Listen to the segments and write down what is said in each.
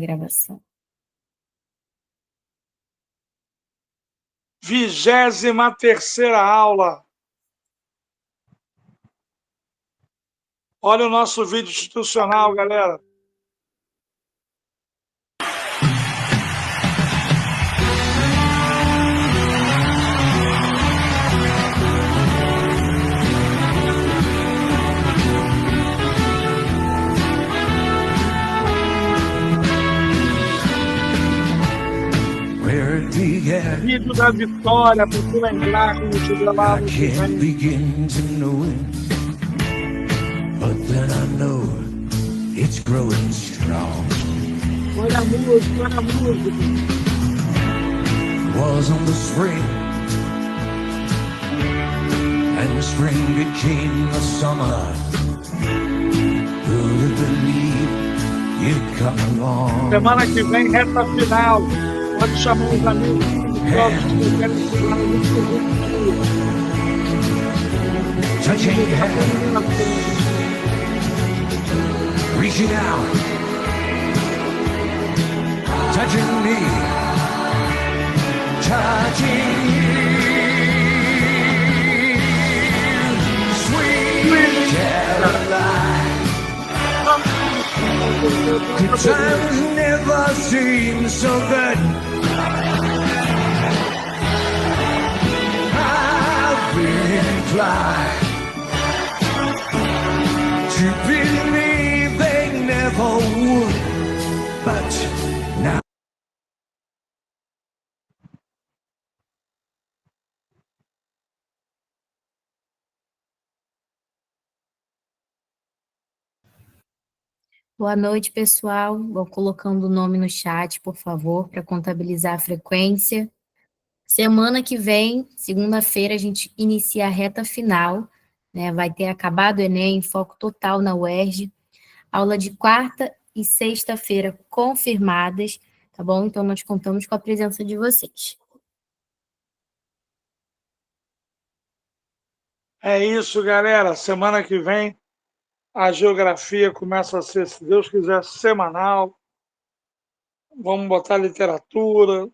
Gravação. 23ª aula. Olha o nosso vídeo institucional, galera. Vídeo da vitória, para tu lembrar como estiver lá no que vem. Begin to know it, but then I know it's growing strong. Olha a música, olha a música. Was on the spring, and the spring became the summer. Who'd have believed you'd come along? Semana que vem, reta final. Pode chamar os amigos próximos que eu quero ensinar muito. Touching hands, reaching out, touching me, touching you, sweet Caroline. The times never seem so good. I've been inclined to believe they never would, but now. Boa noite, pessoal. Vou colocando o nome no chat, por favor, para contabilizar a frequência. Semana que vem, segunda-feira, a gente inicia a reta final, né? Vai ter acabado o Enem, foco total na UERJ. Aula de quarta e sexta-feira confirmadas, tá bom? Então, nós contamos com a presença de vocês. É isso, galera. Semana que vem, a geografia começa a ser, se Deus quiser, semanal. Vamos botar literatura,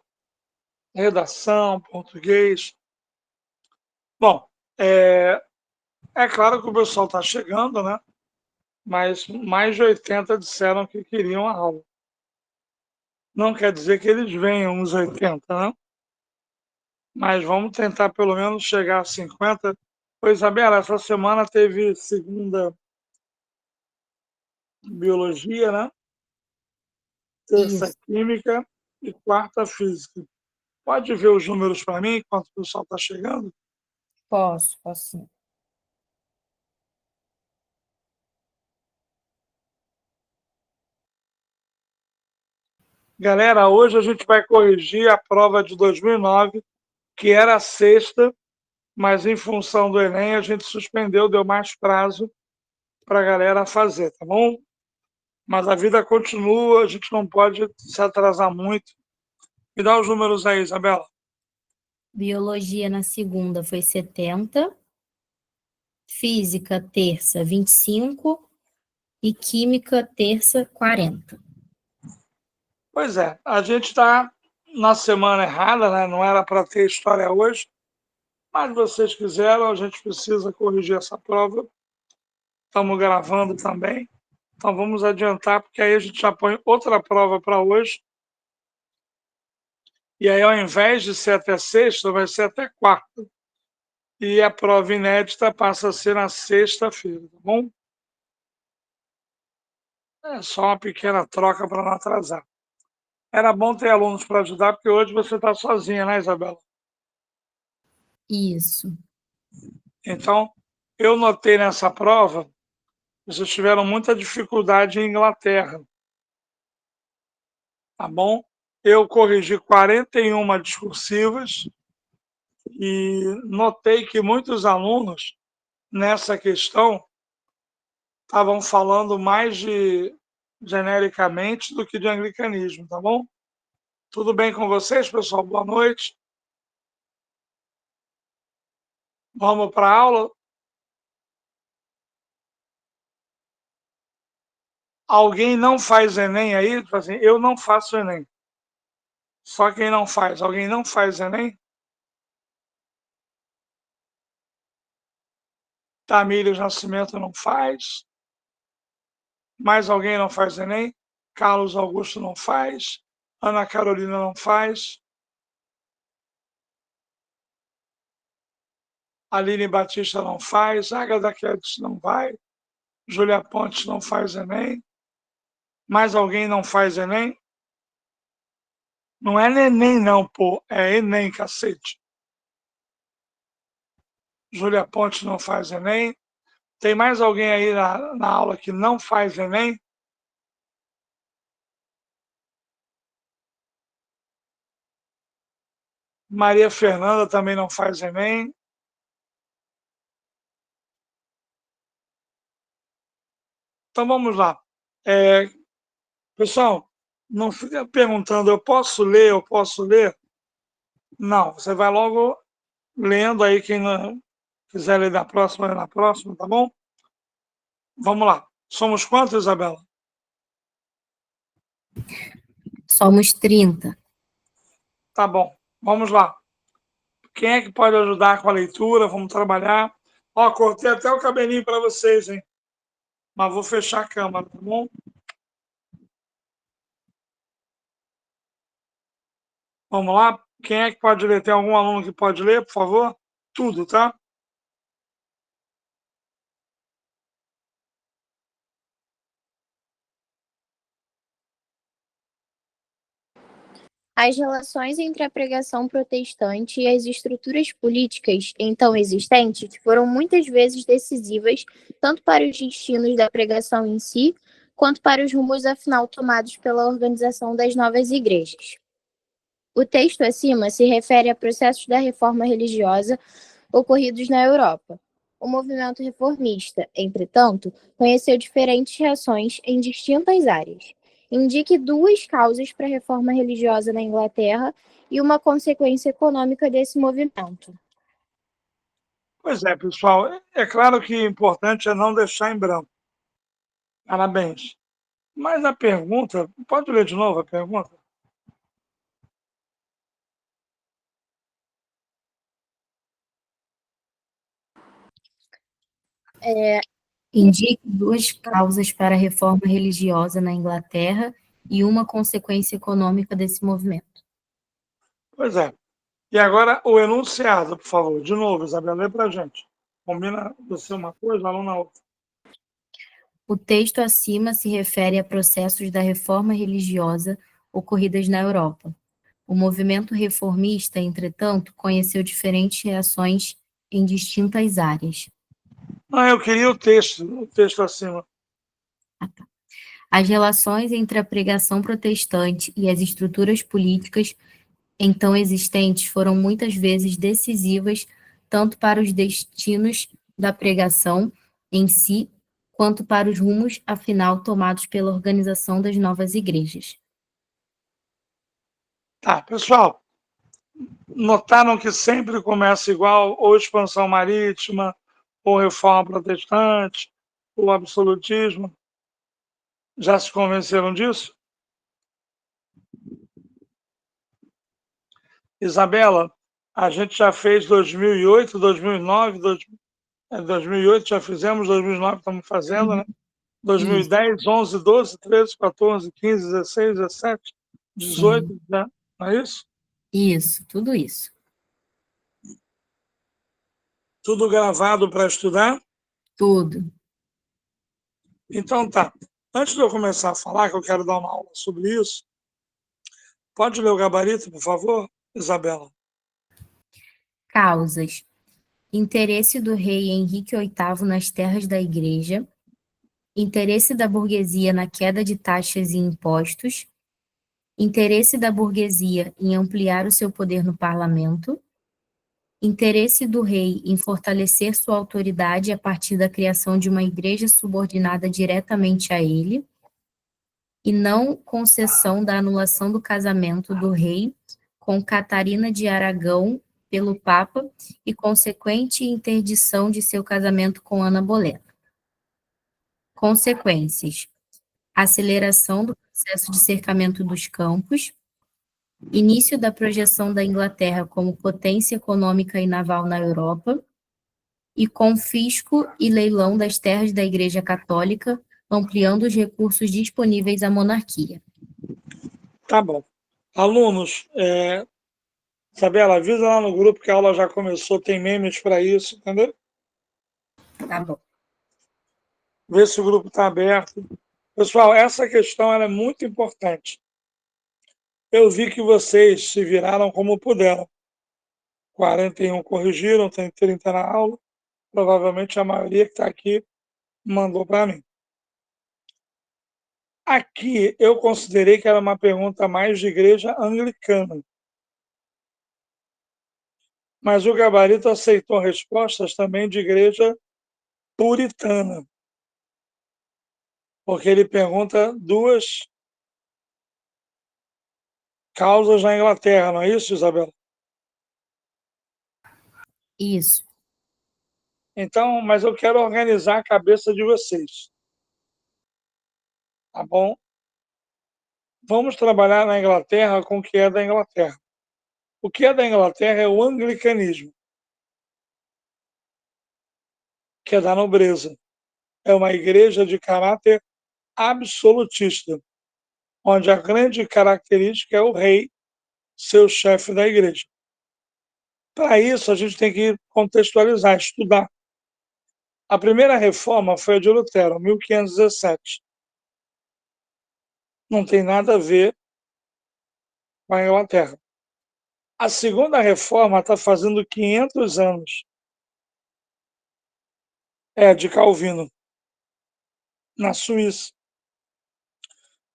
redação, português. Bom, é claro que o pessoal está chegando, né? Mas mais de 80 disseram que queriam a aula. Não quer dizer que eles venham os 80, né? Mas vamos tentar pelo menos chegar a 50. Pois, Isabela, essa semana teve segunda biologia, né? Terça Isso. química e quarta física. Pode ver os números para mim enquanto o pessoal está chegando? Posso sim. Galera, hoje a gente vai corrigir a prova de 2009, que era a sexta, mas em função do Enem a gente suspendeu, deu mais prazo para a galera fazer, tá bom? Mas a vida continua, a gente não pode se atrasar muito. Me dá os números aí, Isabela. Biologia na segunda foi 70, física terça 25 e química terça 40. Pois é, a gente está na semana errada, né? Não era para ter história hoje, mas vocês quiseram, a gente precisa corrigir essa prova. Estamos gravando também, então vamos adiantar, porque aí a gente já põe outra prova para hoje. E aí, ao invés de ser até sexta, vai ser até quarta. E a prova inédita passa a ser na sexta-feira, tá bom? É só uma pequena troca para não atrasar. Era bom ter alunos para ajudar, porque hoje você está sozinha, né, Isabela? Isso. Então, eu notei nessa prova, vocês tiveram muita dificuldade em Inglaterra, tá bom? Eu corrigi 41 discursivas e notei que muitos alunos, nessa questão, estavam falando mais de genericamente do que de anglicanismo, tá bom? Tudo bem com vocês, pessoal? Boa noite. Vamos para a aula? Alguém não faz Enem aí? Tipo assim, eu não faço Enem. Só quem não faz. Alguém não faz Enem? Tamílio Nascimento não faz. Mais alguém não faz Enem? Carlos Augusto não faz. Ana Carolina não faz. Aline Batista não faz. Agatha Quedes não vai. Júlia Pontes não faz Enem. Mais alguém não faz Enem? Não é neném não, pô. É Enem, cacete. Júlia Pontes não faz Enem. Tem mais alguém aí na aula que não faz Enem? Maria Fernanda também não faz Enem. Então vamos lá. Pessoal, não fica perguntando, eu posso ler, eu posso ler? Não, você vai logo lendo aí, quem não quiser ler na próxima, lê na próxima, tá bom? Vamos lá. Somos quantos, Isabela? Somos 30. Tá bom, vamos lá. Quem é que pode ajudar com a leitura? Vamos trabalhar. Ó, cortei até o cabelinho para vocês, hein? Mas vou fechar a câmera, tá bom? Vamos lá. Quem é que pode ler? Tem algum aluno que pode ler, por favor? Tudo, tá? As relações entre a pregação protestante e as estruturas políticas então existentes foram muitas vezes decisivas tanto para os destinos da pregação em si, quanto para os rumos afinal tomados pela organização das novas igrejas. O texto acima se refere a processos da reforma religiosa ocorridos na Europa. O movimento reformista, entretanto, conheceu diferentes reações em distintas áreas. Indique duas causas para a reforma religiosa na Inglaterra e uma consequência econômica desse movimento. Pois é, pessoal. É claro que o importante é não deixar em branco. Parabéns. Mas a pergunta, pode ler de novo a pergunta? Indique duas causas para a reforma religiosa na Inglaterra e uma consequência econômica desse movimento. Pois é. E agora o enunciado, por favor. De novo, Isabela, lê para a gente. Combina você uma coisa, a aluna outra. O texto acima se refere a processos da reforma religiosa ocorridas na Europa. O movimento reformista, entretanto, conheceu diferentes reações em distintas áreas. Não, eu queria o texto acima. As relações entre a pregação protestante e as estruturas políticas então existentes foram muitas vezes decisivas tanto para os destinos da pregação em si, quanto para os rumos afinal tomados pela organização das novas igrejas. Tá, pessoal, notaram que sempre começa igual, ou expansão marítima, ou reforma protestante, ou absolutismo. Já se convenceram disso? Isabela, a gente já fez 2008, 2009, 2008 já fizemos, 2009 estamos fazendo, né? 2010, 11, 12, 13, 14, 15, 16, 17, 18, Sim, né? Não é isso? isso, tudo isso. Tudo gravado para estudar? Tudo. Então tá. Antes de eu começar a falar, que eu quero dar uma aula sobre isso, pode ler o gabarito, por favor, Isabela? Causas. Interesse do rei Henrique VIII nas terras da igreja. Interesse da burguesia na queda de taxas e impostos. Interesse da burguesia em ampliar o seu poder no parlamento. Interesse do rei em fortalecer sua autoridade a partir da criação de uma igreja subordinada diretamente a ele. E não concessão da anulação do casamento do rei com Catarina de Aragão pelo Papa e consequente interdição de seu casamento com Ana Bolena. Consequências. aceleração do processo de cercamento dos campos, início da projeção da Inglaterra como potência econômica e naval na Europa, e confisco e leilão das terras da Igreja Católica, ampliando os recursos disponíveis à monarquia. Tá bom. Alunos, Isabela, avisa lá no grupo que a aula já começou, tem memes para isso, entendeu? Tá bom. Vê se o grupo está aberto. Pessoal, essa questão ela é muito importante. Eu vi que vocês se viraram como puderam. 41 corrigiram, tem 30 na aula. Provavelmente a maioria que está aqui mandou para mim. Aqui eu considerei que era uma pergunta mais de igreja anglicana. Mas o gabarito aceitou respostas também de igreja puritana. Porque ele pergunta duas causas na Inglaterra, não é isso, Isabela? Isso. Então, mas eu quero organizar a cabeça de vocês. Tá bom? Vamos trabalhar na Inglaterra com o que é da Inglaterra. O que é da Inglaterra é o anglicanismo, que é da nobreza. É uma igreja de caráter absolutista, onde a grande característica é o rei, seu chefe da igreja. Para isso, a gente tem que contextualizar, estudar. A primeira reforma foi a de Lutero, 1517. Não tem nada a ver com a Inglaterra. A segunda reforma está fazendo 500 anos. É de Calvino, na Suíça.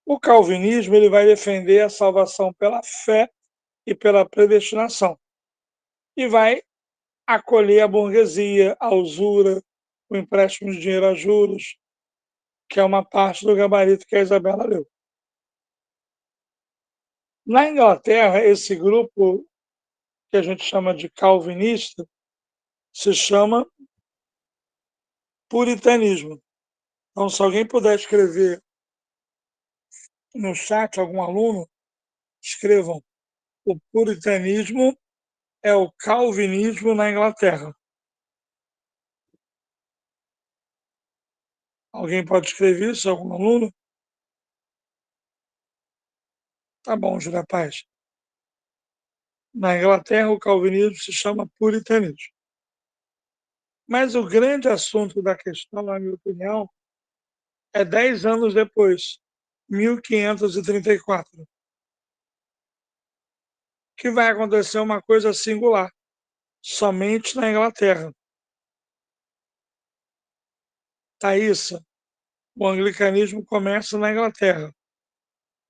O calvinismo ele vai defender a salvação pela fé e pela predestinação. E vai acolher a burguesia, a usura, o empréstimo de dinheiro a juros, que é uma parte do gabarito que a Isabela leu. Na Inglaterra, esse grupo, que a gente chama de calvinista, se chama puritanismo. Então, se alguém puder escrever no chat, algum aluno, escrevam. O puritanismo é o calvinismo na Inglaterra. Alguém pode escrever isso, algum aluno? Tá bom, Júlia Paz. Na Inglaterra, o calvinismo se chama puritanismo. Mas o grande assunto da questão, na minha opinião, é 10 anos depois, 1534, que vai acontecer uma coisa singular, somente na Inglaterra. Thaísa, o anglicanismo começa na Inglaterra.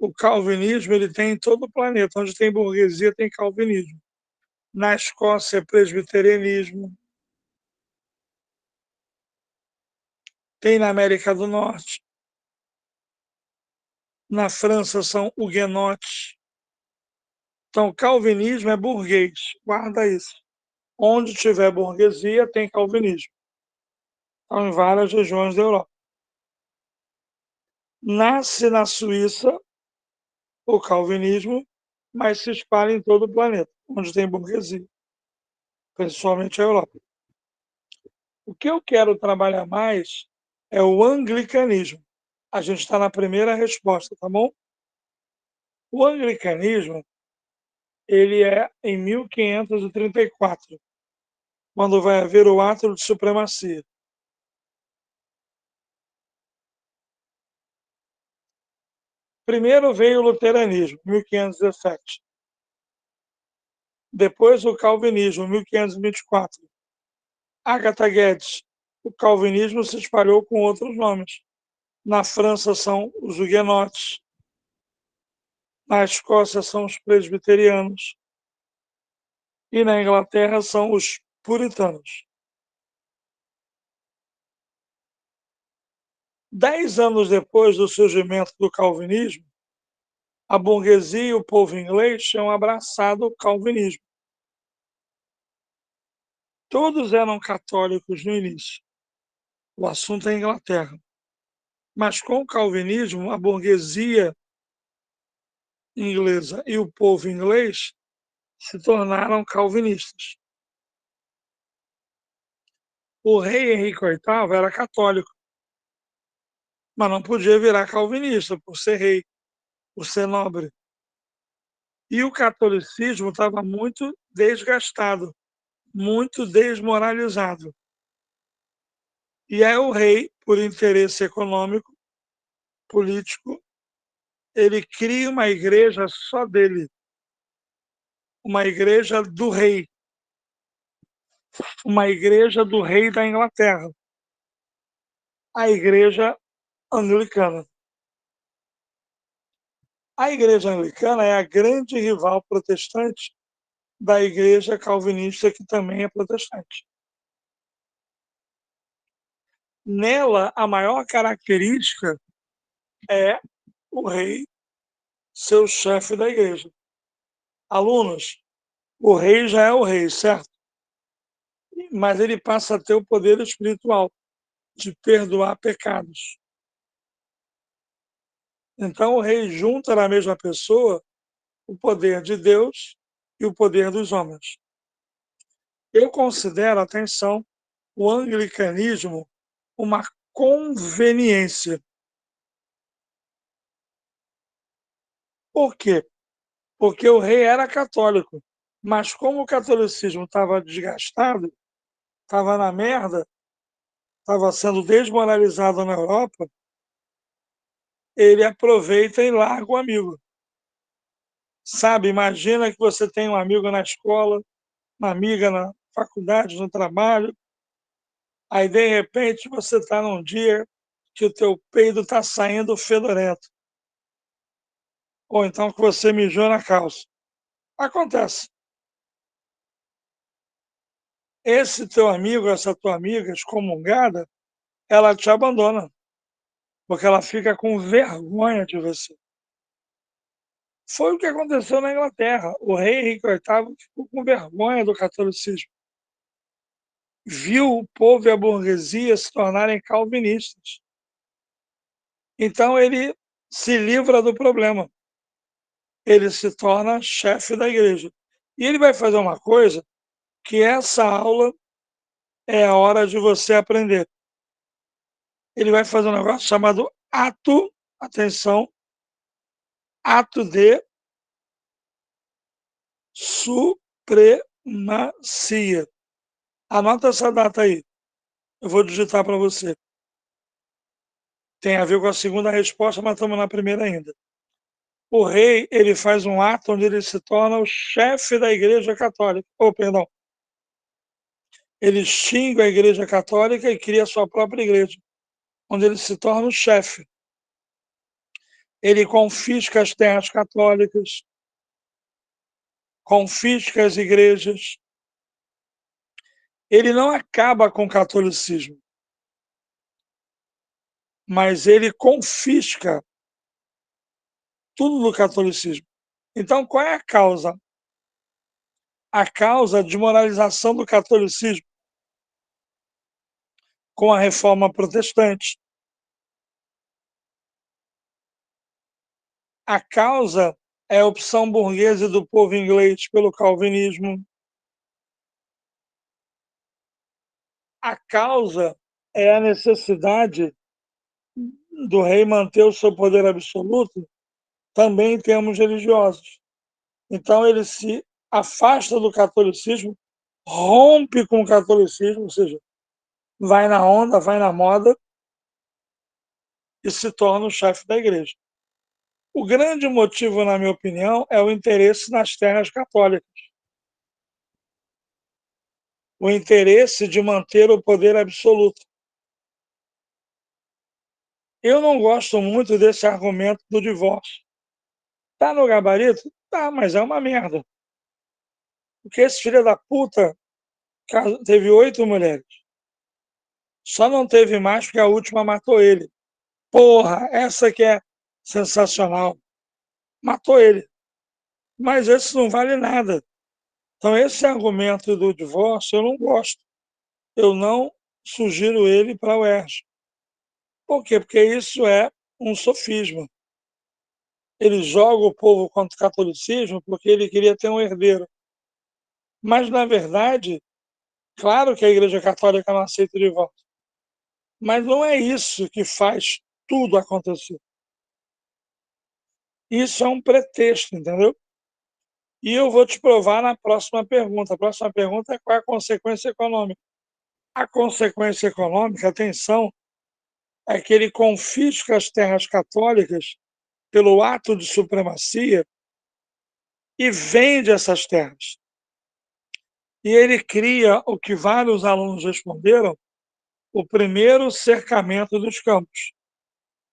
O calvinismo ele tem em todo o planeta. Onde tem burguesia, tem calvinismo. Na Escócia, é presbiterianismo. Tem na América do Norte. Na França, são huguenotes. Então, calvinismo é burguês. Guarda isso. Onde tiver burguesia, tem calvinismo. Então, em várias regiões da Europa. Nasce na Suíça o calvinismo, mas se espalha em todo o planeta, onde tem burguesia, principalmente a Europa. O que eu quero trabalhar mais é o anglicanismo. A gente está na primeira resposta, tá bom? O anglicanismo, ele é em 1534, quando vai haver o ato de supremacia. Primeiro veio o luteranismo, 1517. Depois o calvinismo, 1524. Agatha Guedes, o calvinismo se espalhou com outros nomes. Na França são os huguenotes. Na Escócia são os presbiterianos. E na Inglaterra são os puritanos. 10 anos depois do surgimento do calvinismo, a burguesia e o povo inglês tinham abraçado o calvinismo. Todos eram católicos no início. O assunto é a Inglaterra. Mas com o calvinismo, a burguesia inglesa e o povo inglês se tornaram calvinistas. O rei Henrique VIII era católico, mas não podia virar calvinista por ser rei, por ser nobre. E o catolicismo estava muito desgastado, muito desmoralizado. E aí o rei, por interesse econômico, político, ele cria uma igreja só dele, uma igreja do rei, uma igreja do rei da Inglaterra, a igreja anglicana. A igreja anglicana é a grande rival protestante da igreja calvinista, que também é protestante. Nela, a maior característica é o rei ser o chefe da igreja. Alunos, o rei já é o rei, certo? Mas ele passa a ter o poder espiritual de perdoar pecados. Então o rei junta na mesma pessoa o poder de Deus e o poder dos homens. Eu considero, atenção, o anglicanismo uma conveniência. Por quê? Porque o rei era católico, mas como o catolicismo estava desgastado, estava na merda, estava sendo desmoralizado na Europa, ele aproveita e larga o amigo. Sabe, imagina que você tem um amigo na escola, uma amiga na faculdade, no trabalho, aí de repente você está num dia que o teu peido está saindo fedorento, ou então que você mijou na calça. Acontece. Esse teu amigo, essa tua amiga excomungada, ela te abandona, porque ela fica com vergonha de você. Foi o que aconteceu na Inglaterra. O rei Henrique VIII ficou com vergonha do catolicismo. Viu o povo e a burguesia se tornarem calvinistas. Então ele se livra do problema. Ele se torna chefe da igreja. E ele vai fazer uma coisa que essa aula é a hora de você aprender. Ele vai fazer um negócio chamado ato, atenção, ato de supremacia. Anota essa data aí. Eu vou digitar para você. Tem a ver com a segunda resposta, mas estamos na primeira ainda. O rei, ele faz um ato onde ele se torna o chefe da igreja católica. Perdão. Ele extingue a igreja católica e cria a sua própria igreja, onde ele se torna o chefe. Ele confisca as terras católicas, confisca as igrejas. Ele não acaba com o catolicismo, mas ele confisca tudo do catolicismo. Então, qual é a causa? A causa de moralização do catolicismo com a reforma protestante. A causa é a opção burguesa do povo inglês pelo calvinismo. A causa é a necessidade do rei manter o seu poder absoluto também em termos religiosos. Então ele se afasta do catolicismo, rompe com o catolicismo, ou seja, vai na onda, vai na moda e se torna o chefe da igreja. O grande motivo, na minha opinião, é o interesse nas terras católicas. O interesse de manter o poder absoluto. Eu não gosto muito desse argumento do divórcio. Tá no gabarito? Tá, mas é uma merda. Porque esse filho da puta teve 8 mulheres. Só não teve mais porque a última matou ele. Porra, essa que é sensacional. Matou ele. Mas esse não vale nada. Então esse argumento do divórcio eu não gosto. Eu não sugiro ele para a UERJ. Por quê? Porque isso é um sofisma. Ele joga o povo contra o catolicismo porque ele queria ter um herdeiro. Mas, na verdade, claro que a Igreja Católica não aceita o divórcio. Mas não é isso que faz tudo acontecer. Isso é um pretexto, entendeu? E eu vou te provar na próxima pergunta. A próxima pergunta é qual é a consequência econômica. A consequência econômica, atenção, é que ele confisca as terras católicas pelo ato de supremacia e vende essas terras. E ele cria o que vários alunos responderam, o primeiro cercamento dos campos,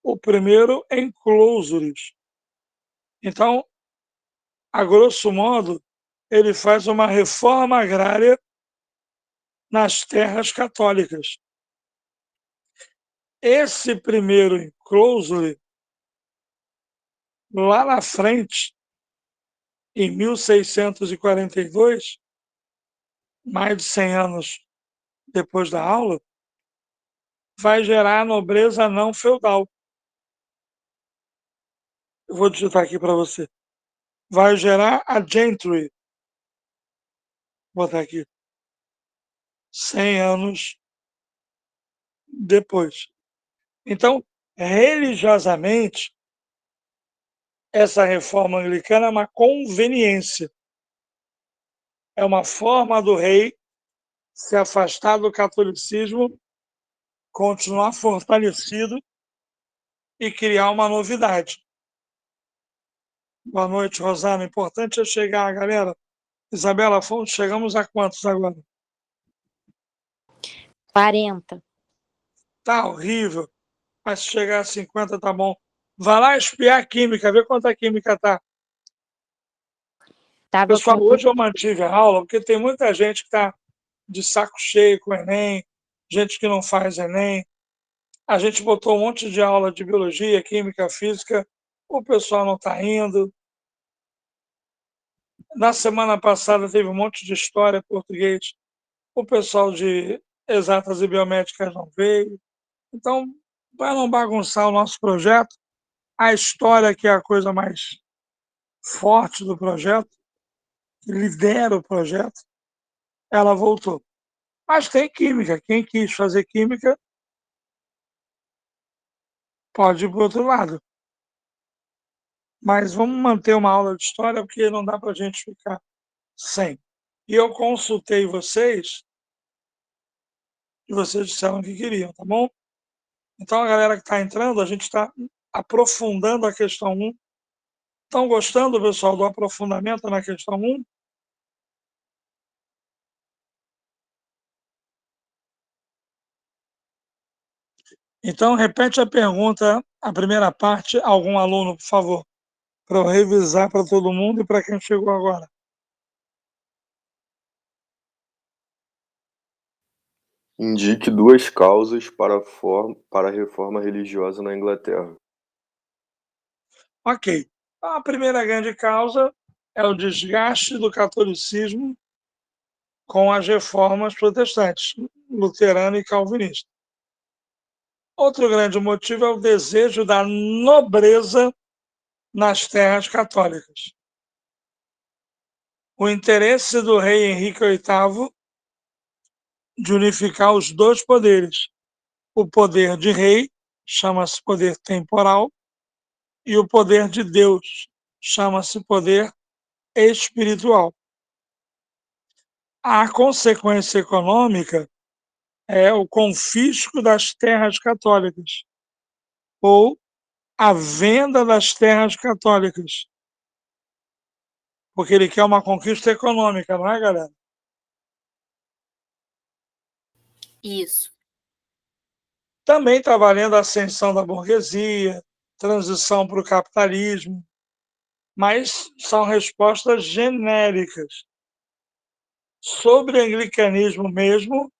o primeiro enclosures. Então, a grosso modo, ele faz uma reforma agrária nas terras católicas. Esse primeiro enclosure, lá na frente, em 1642, mais de 100 anos depois da aula, vai gerar a nobreza não feudal. Eu vou digitar aqui para você. Vai gerar a gentry. Vou botar aqui. 100 anos depois. Então, religiosamente, essa reforma anglicana é uma conveniência. É uma forma do rei se afastar do catolicismo, continuar fortalecido e criar uma novidade. Boa noite, Rosana. O importante é chegar, galera. Isabela, chegamos a quantos agora? 40. Tá horrível. Mas se chegar a 50 tá bom. Vai lá espiar a química, ver quanto a química tá. Tava Pessoal, com... hoje eu mantive a aula porque tem muita gente que está de saco cheio com o Enem, gente que não faz Enem. A gente botou um monte de aula de biologia, química, física, o pessoal não está indo. Na semana passada teve um monte de história, português, o pessoal de exatas e biomédicas não veio. Então, para não bagunçar o nosso projeto, a história, que é a coisa mais forte do projeto, que lidera o projeto, ela voltou. Mas tem química. Quem quis fazer química pode ir para o outro lado. Mas vamos manter uma aula de história, porque não dá para a gente ficar sem. E eu consultei vocês, e vocês disseram que queriam, tá bom? Então, a galera que está entrando, a gente está aprofundando a questão 1. Estão gostando, pessoal, do aprofundamento na questão 1? Então, repete a pergunta, a primeira parte, algum aluno, por favor, para eu revisar para todo mundo e para quem chegou agora. Indique duas causas para a reforma religiosa na Inglaterra. Ok. A primeira grande causa é o desgaste do catolicismo com as reformas protestantes, luterana e calvinista. Outro grande motivo é o desejo da nobreza nas terras católicas. O interesse do rei Henrique VIII de unificar os dois poderes. O poder de rei chama-se poder temporal e o poder de Deus chama-se poder espiritual. A consequência econômica é o confisco das terras católicas ou a venda das terras católicas, porque ele quer uma conquista econômica, não é, galera? Isso. Também está valendo a ascensão da burguesia, transição para o capitalismo, mas são respostas genéricas. Sobre o anglicanismo mesmo,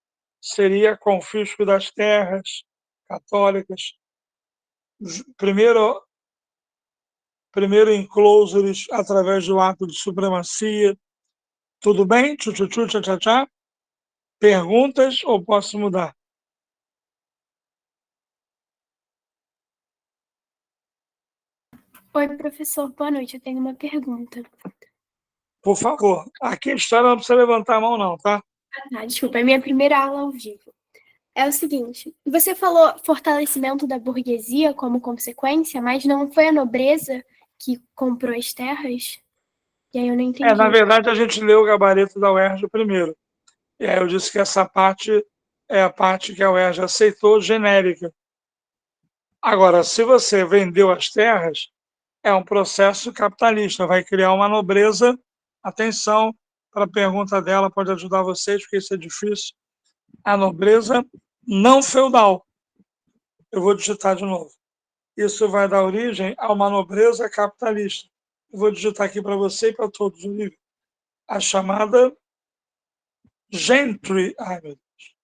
seria confisco das terras católicas, primeiro enclosures através do ato de supremacia. Tudo bem? Tchu, tchá, tchá, tchá. Perguntas ou posso mudar? Oi, professor, boa noite. Eu tenho uma pergunta. Por favor, aqui a história não precisa levantar a mão não, tá? Ah, desculpa, é minha primeira aula ao vivo. É o seguinte, você falou fortalecimento da burguesia como consequência, mas não foi a nobreza que comprou as terras? E aí eu não entendi. Na verdade, a gente leu o gabarito da UERJ primeiro. E aí eu disse que essa parte é a parte que a UERJ aceitou, genérica. Agora, se você vendeu as terras, é um processo capitalista, vai criar uma nobreza. Atenção para a pergunta dela, pode ajudar vocês, porque isso é difícil. A nobreza não feudal. Eu vou digitar de novo. Isso vai dar origem a uma nobreza capitalista. Eu vou digitar aqui para você e para todos o livro. A chamada gentry. Ai, meu Deus.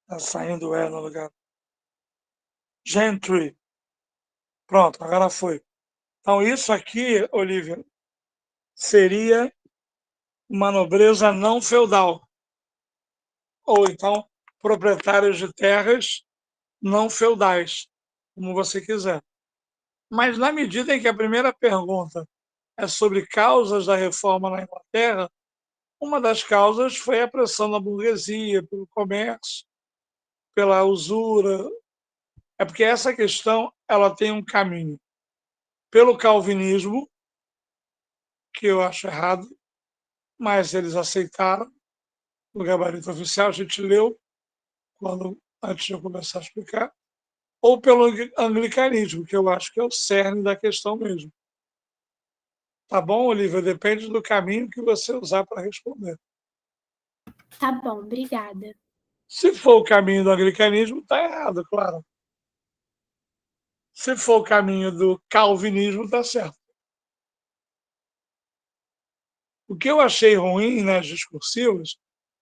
Está saindo o E no lugar. Gentry. Pronto, agora foi. Então, isso aqui, Olivia, seria uma nobreza não feudal. Ou então, proprietários de terras não feudais, como você quiser. Mas na medida em que a primeira pergunta é sobre causas da reforma na Inglaterra, uma das causas foi a pressão da burguesia, pelo comércio, pela usura. É porque essa questão ela tem um caminho. Pelo calvinismo, que eu acho errado, mas eles aceitaram no gabarito oficial, a gente leu antes de eu começar a explicar, ou pelo anglicanismo, que eu acho que é o cerne da questão mesmo. Tá bom, Olivia? Depende do caminho que você usar para responder. Tá bom, obrigada. Se for o caminho do anglicanismo, está errado, claro. Se for o caminho do calvinismo, está certo. O que eu achei ruim nas discursivas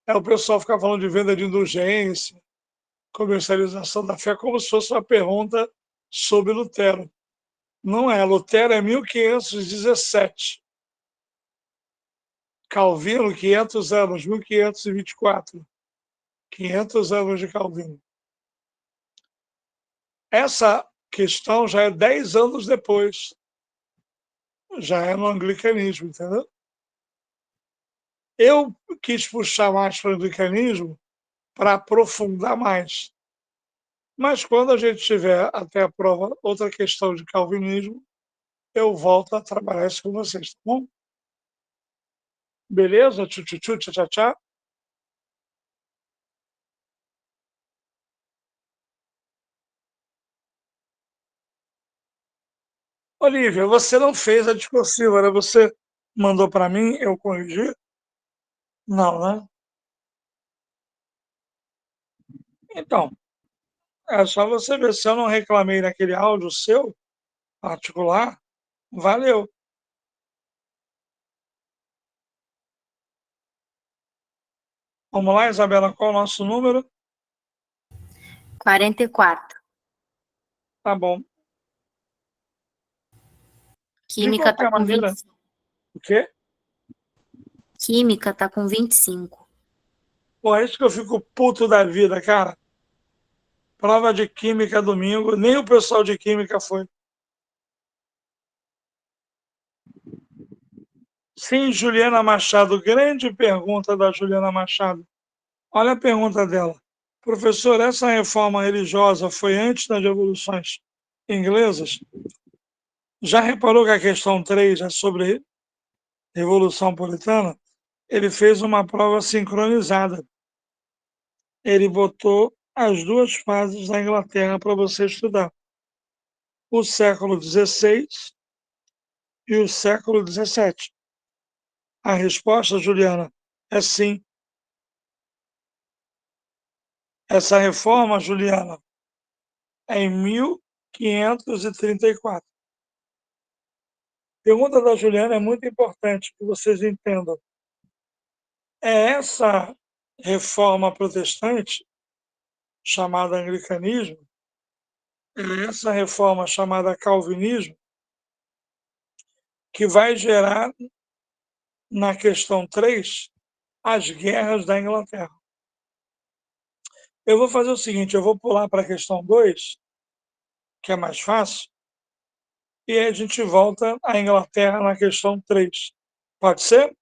é o pessoal ficar falando de venda de indulgência, comercialização da fé, como se fosse uma pergunta sobre Lutero. Não é. Lutero é 1517. Calvino, 500 anos, 1524. 500 anos de Calvino. Essa questão já é 10 anos depois. Já é no anglicanismo, entendeu? Eu quis puxar mais para o anglicanismo para aprofundar mais. Mas quando a gente tiver até a prova outra questão de calvinismo, eu volto a trabalhar isso com vocês, tá bom? Beleza? Tchu, tchá, tchá, tchá. Olivia, você não fez a discursiva, né? Você mandou para mim, eu corrigi? Não, né? Então, é só você ver. Se eu não reclamei naquele áudio seu, particular, valeu. Vamos lá, Isabela, qual é o nosso número? 44. Tá bom. Química está com 25. O quê? Química está com 25. Pô, é isso que eu fico puto da vida, cara. Prova de química domingo, nem o pessoal de química foi. Sim, Juliana Machado, grande pergunta da Juliana Machado. Olha a pergunta dela. Professor, essa reforma religiosa foi antes das revoluções inglesas? Já reparou que a questão 3 é sobre Revolução Puritana? Ele fez uma prova sincronizada. Ele botou as duas fases da Inglaterra para você estudar. O século XVI e o século XVII. A resposta, Juliana, é sim. Essa reforma, Juliana, é em 1534. A pergunta da Juliana é muito importante que vocês entendam. É essa reforma protestante, chamada anglicanismo, é essa reforma chamada calvinismo, que vai gerar, na questão 3, as guerras da Inglaterra. Eu vou fazer o seguinte, eu vou pular para a questão 2, que é mais fácil, e aí a gente volta à Inglaterra na questão 3. Pode ser?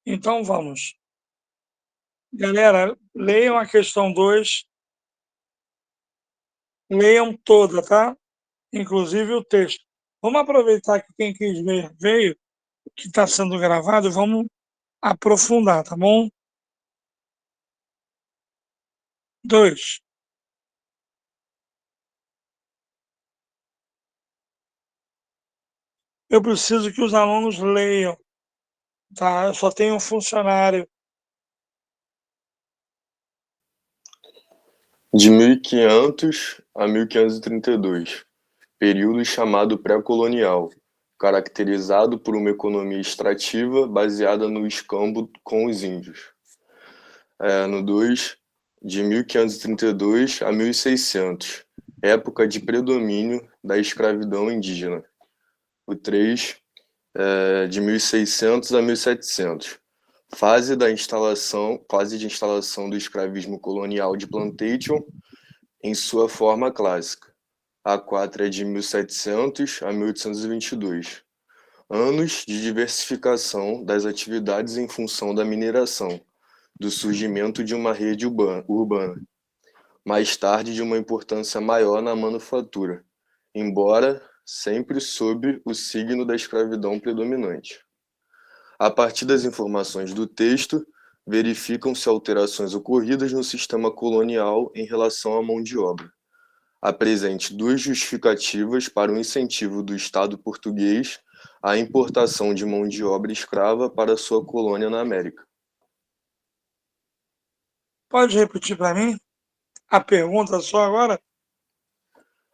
Então vamos. Galera, leiam a questão 2, leiam toda, tá? Inclusive o texto. Vamos aproveitar que quem quis ver veio, que está sendo gravado, e vamos aprofundar, tá bom? 2. Eu preciso que os alunos leiam, tá? Eu só tenho um funcionário. De 1500 a 1532, período chamado pré-colonial, caracterizado por uma economia extrativa baseada no escambo com os índios. No 2, de 1532 a 1600, época de predomínio da escravidão indígena. O 3, de 1600 a 1700, fase de instalação do escravismo colonial de plantation em sua forma clássica. A 4 é de 1700 a 1822, anos de diversificação das atividades em função da mineração, do surgimento de uma rede urbana, mais tarde de uma importância maior na manufatura, embora sempre sob o signo da escravidão predominante. A partir das informações do texto, verificam-se alterações ocorridas no sistema colonial em relação à mão de obra. Apresente duas justificativas para o incentivo do Estado português à importação de mão de obra escrava para sua colônia na América. Pode repetir para mim a pergunta só agora?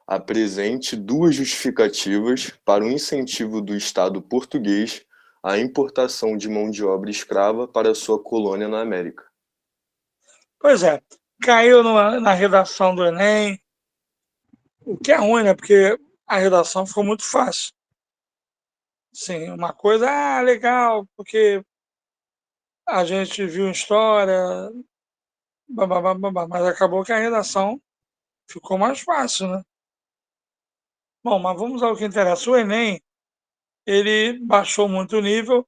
Apresente duas justificativas para o incentivo do Estado português à importação de mão de obra escrava para sua colônia na América. Pois é, caiu na redação do Enem, o que é ruim, né? Porque a redação ficou muito fácil. Sim, uma coisa, legal, porque a gente viu história, babá, mas acabou que a redação ficou mais fácil, né? Bom, mas vamos ao que interessa. O Enem, ele baixou muito o nível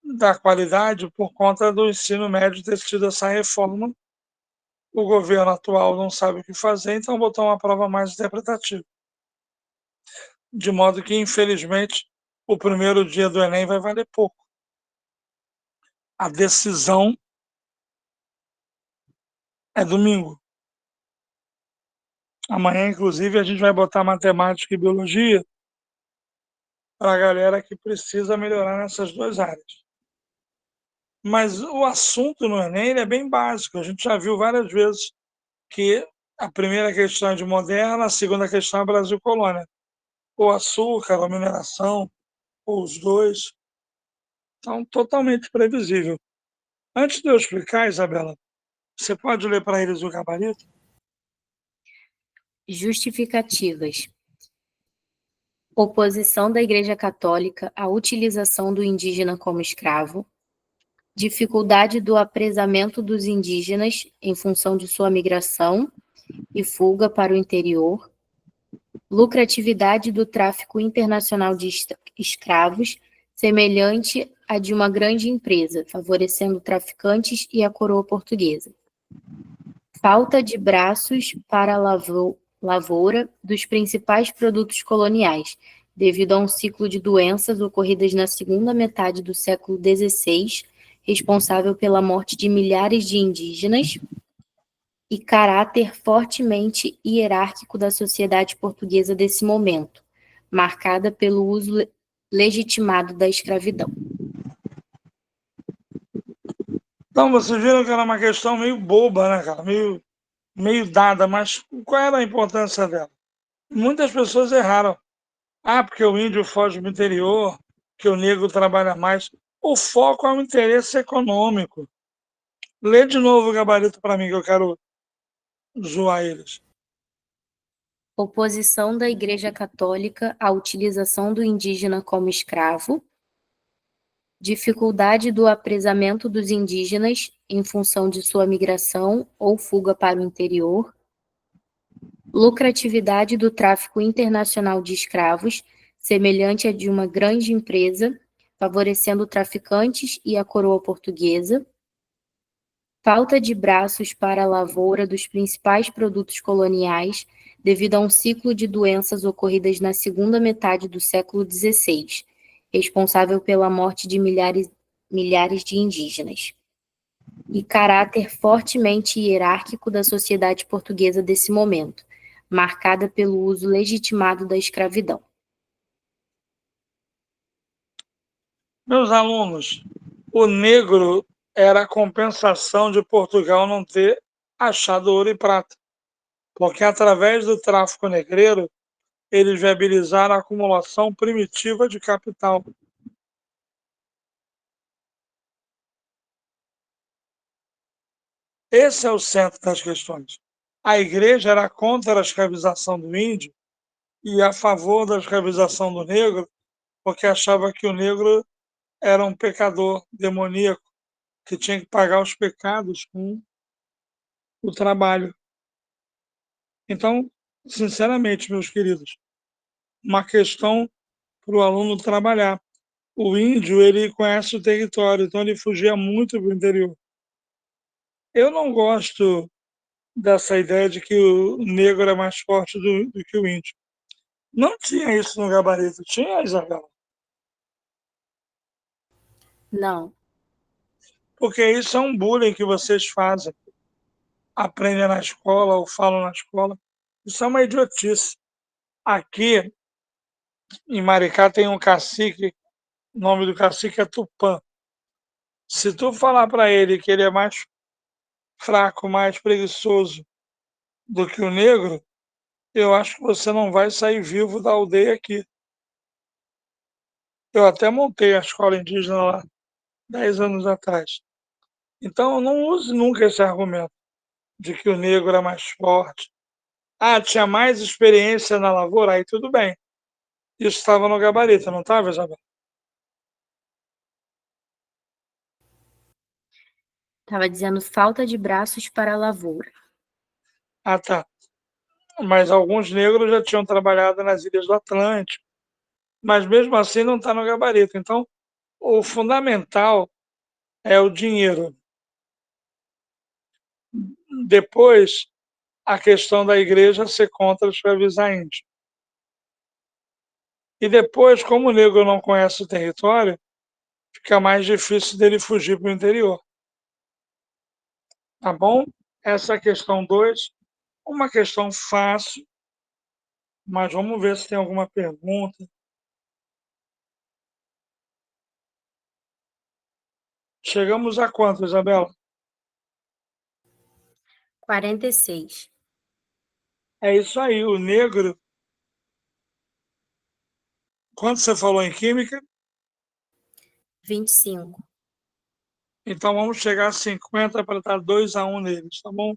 da qualidade por conta do ensino médio ter tido essa reforma. O governo atual não sabe o que fazer, então botou uma prova mais interpretativa. De modo que, infelizmente, o primeiro dia do Enem vai valer pouco. A decisão é domingo. Amanhã, inclusive, a gente vai botar matemática e biologia para a galera que precisa melhorar nessas duas áreas. Mas o assunto no Enem é bem básico. A gente já viu várias vezes que a primeira questão é de moderna, a segunda questão é Brasil colônia. O açúcar, a mineração, ou os dois. Então, totalmente previsível. Antes de eu explicar, Isabela, você pode ler para eles o gabarito? Justificativas. Oposição da Igreja Católica à utilização do indígena como escravo. Dificuldade do apresamento dos indígenas em função de sua migração e fuga para o interior. Lucratividade do tráfico internacional de escravos, semelhante à de uma grande empresa, favorecendo traficantes e a coroa portuguesa. Falta de braços para a lavoura dos principais produtos coloniais, devido a um ciclo de doenças ocorridas na segunda metade do século XVI, responsável pela morte de milhares de indígenas, e caráter fortemente hierárquico da sociedade portuguesa desse momento, marcada pelo uso legitimado da escravidão. Então, vocês viram que era uma questão meio boba, né, cara? Meio dada, mas qual era a importância dela? Muitas pessoas erraram. Porque o índio foge do interior, que o negro trabalha mais. O foco é o interesse econômico. Lê de novo o gabarito para mim, que eu quero zoar eles. Oposição da Igreja Católica à utilização do indígena como escravo. dificuldade do apresamento dos indígenas em função de sua migração ou fuga para o interior, lucratividade do tráfico internacional de escravos, semelhante à de uma grande empresa, favorecendo traficantes e a coroa portuguesa, falta de braços para a lavoura dos principais produtos coloniais, devido a um ciclo de doenças ocorridas na segunda metade do século XVI, responsável pela morte de milhares de indígenas, e caráter fortemente hierárquico da sociedade portuguesa desse momento, marcada pelo uso legitimado da escravidão. Meus alunos, o negro era a compensação de Portugal não ter achado ouro e prata, porque através do tráfico negreiro, eles viabilizaram a acumulação primitiva de capital. Esse é o centro das questões. A igreja era contra a escravização do índio e a favor da escravização do negro, porque achava que o negro era um pecador demoníaco que tinha que pagar os pecados com o trabalho. Então, sinceramente, meus queridos, uma questão para o aluno trabalhar. O índio, ele conhece o território, então ele fugia muito para o interior. Eu não gosto dessa ideia de que o negro é mais forte do que o índio. Não tinha isso no gabarito, tinha, Isabela? Não. Porque isso é um bullying que vocês fazem. Aprendem na escola ou falam na escola. Isso é uma idiotice. Aqui, em Maricá, tem um cacique, o nome do cacique é Tupã. Se tu falar para ele que ele é mais fraco, mais preguiçoso do que o negro, eu acho que você não vai sair vivo da aldeia aqui. Eu até montei a escola indígena lá 10 anos atrás. Então, não use nunca esse argumento de que o negro é mais forte. Ah, tinha mais experiência na lavoura? Aí tudo bem. Isso estava no gabarito, não estava, Isabel? Estava dizendo falta de braços para a lavoura. Ah, tá. Mas alguns negros já tinham trabalhado nas ilhas do Atlântico. Mas mesmo assim não está no gabarito. Então, o fundamental é o dinheiro. Depois, a questão da igreja ser contra escravizar índio. E depois, como o negro não conhece o território, fica mais difícil dele fugir para o interior. Tá bom? Essa é a questão 2. Uma questão fácil, mas vamos ver se tem alguma pergunta. Chegamos a quanto, Isabela? 46. É isso aí, o negro. Quanto você falou em química? 25. Então vamos chegar a 50 para dar 2-1 neles, tá bom?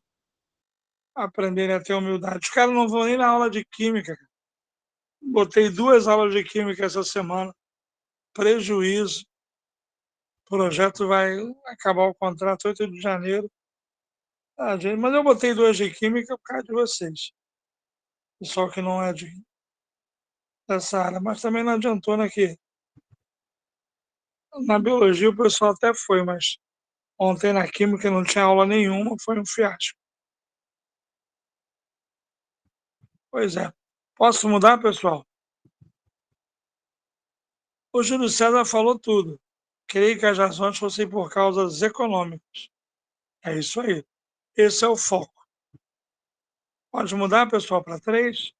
Aprenderem a ter humildade. Os caras não vão nem na aula de química. Botei 2 aulas de química essa semana. Prejuízo. O projeto vai acabar o contrato 8 de janeiro. Ah, gente, mas eu botei 2 de química por causa de vocês. Pessoal que não é dessa área. Mas também não adiantou, né? Que na biologia o pessoal até foi, mas ontem na química não tinha aula nenhuma, foi um fiasco. Pois é. Posso mudar, pessoal? O Júlio César falou tudo. Creio que as razões fossem por causas econômicas. É isso aí. Esse é o foco. Pode mudar, pessoal, para 3?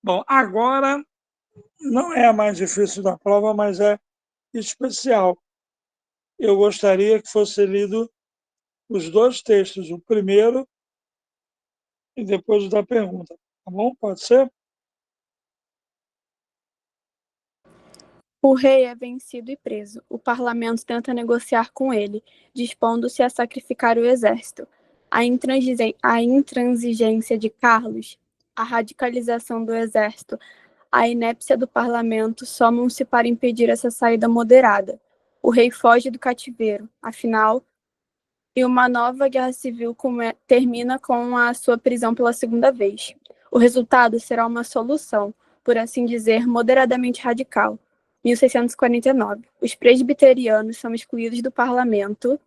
Bom, agora não é a mais difícil da prova, mas é especial. Eu gostaria que fosse lido os 2 textos, o primeiro e depois o da pergunta. Tá bom? Pode ser? O rei é vencido e preso. O parlamento tenta negociar com ele, dispondo-se a sacrificar o exército. A intransigência de Carlos A radicalização do exército, a inépcia do parlamento somam-se para impedir essa saída moderada. O rei foge do cativeiro, afinal, e uma nova guerra civil termina com a sua prisão pela segunda vez. O resultado será uma solução, por assim dizer, moderadamente radical. 1649. Os presbiterianos são excluídos do parlamento,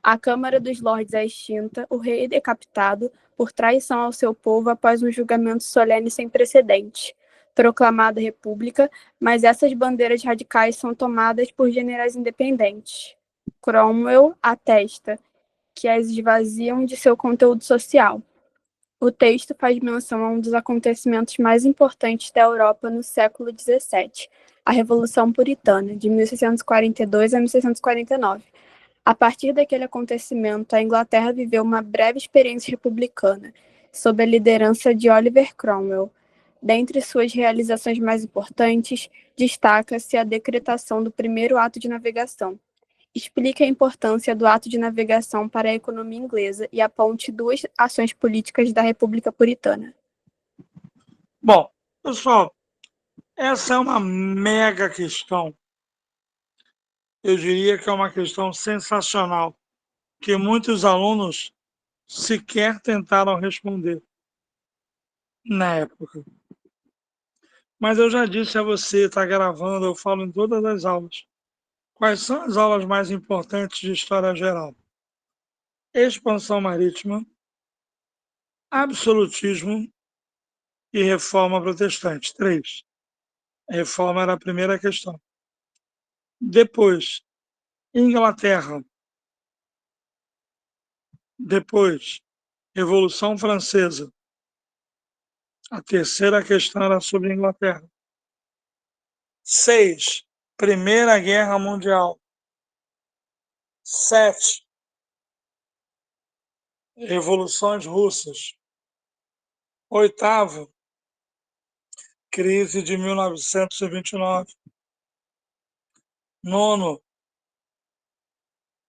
a Câmara dos Lordes é extinta, o rei é decapitado por traição ao seu povo após um julgamento solene sem precedentes. Proclamada república, mas essas bandeiras radicais são tomadas por generais independentes. Cromwell atesta que as esvaziam de seu conteúdo social. O texto faz menção a um dos acontecimentos mais importantes da Europa no século XVII, a Revolução Puritana, de 1642 a 1649. A partir daquele acontecimento, a Inglaterra viveu uma breve experiência republicana, sob a liderança de Oliver Cromwell. Dentre suas realizações mais importantes, destaca-se a decretação do primeiro ato de navegação. Explica a importância do ato de navegação para a economia inglesa e aponte duas ações políticas da República Puritana. Bom, pessoal, essa é uma mega questão. Eu diria que é uma questão sensacional, que muitos alunos sequer tentaram responder na época. Mas eu já disse a você, está gravando, eu falo em todas as aulas. Quais são as aulas mais importantes de História Geral? Expansão marítima, absolutismo e reforma protestante. 3. A reforma era a primeira questão. Depois, Inglaterra. Depois, Revolução Francesa. A terceira questão era sobre a Inglaterra. 6. Primeira Guerra Mundial. 7. Revoluções russas. 8. Crise de 1929. 9.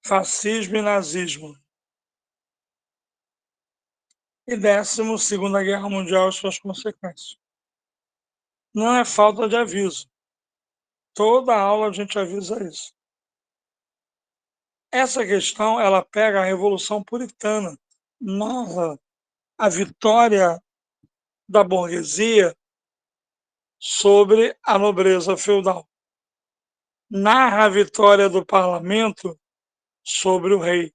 Fascismo e nazismo. E 10º, Segunda Guerra Mundial e suas consequências. Não é falta de aviso. Toda aula a gente avisa isso. Essa questão, ela pega a Revolução Puritana, narra a vitória da burguesia sobre a nobreza feudal. Narra a vitória do parlamento sobre o rei.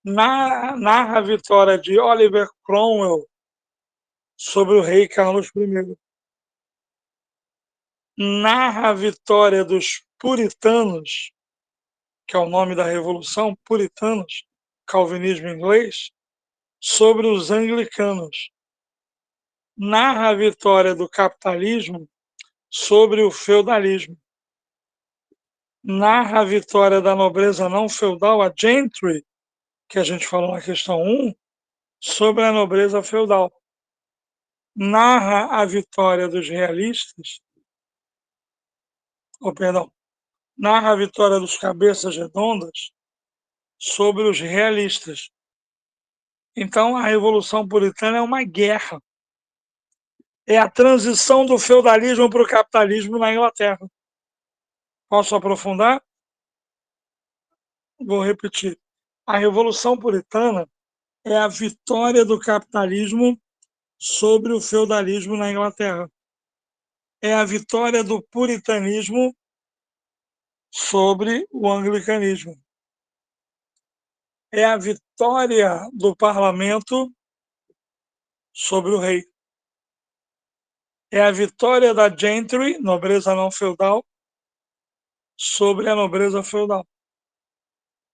Narra a vitória de Oliver Cromwell sobre o rei Carlos I. Narra a vitória dos puritanos, que é o nome da revolução, puritanos, calvinismo inglês, sobre os anglicanos. Narra a vitória do capitalismo sobre o feudalismo. Narra a vitória da nobreza não feudal, a gentry, que a gente falou na questão 1, sobre a nobreza feudal. Narra a vitória dos realistas, narra a vitória dos cabeças redondas sobre os realistas. Então, a Revolução Puritana é uma guerra. É a transição do feudalismo para o capitalismo na Inglaterra. Posso aprofundar? Vou repetir. A Revolução Puritana é a vitória do capitalismo sobre o feudalismo na Inglaterra. É a vitória do puritanismo sobre o anglicanismo. É a vitória do parlamento sobre o rei. É a vitória da gentry, nobreza não feudal, sobre a nobreza feudal.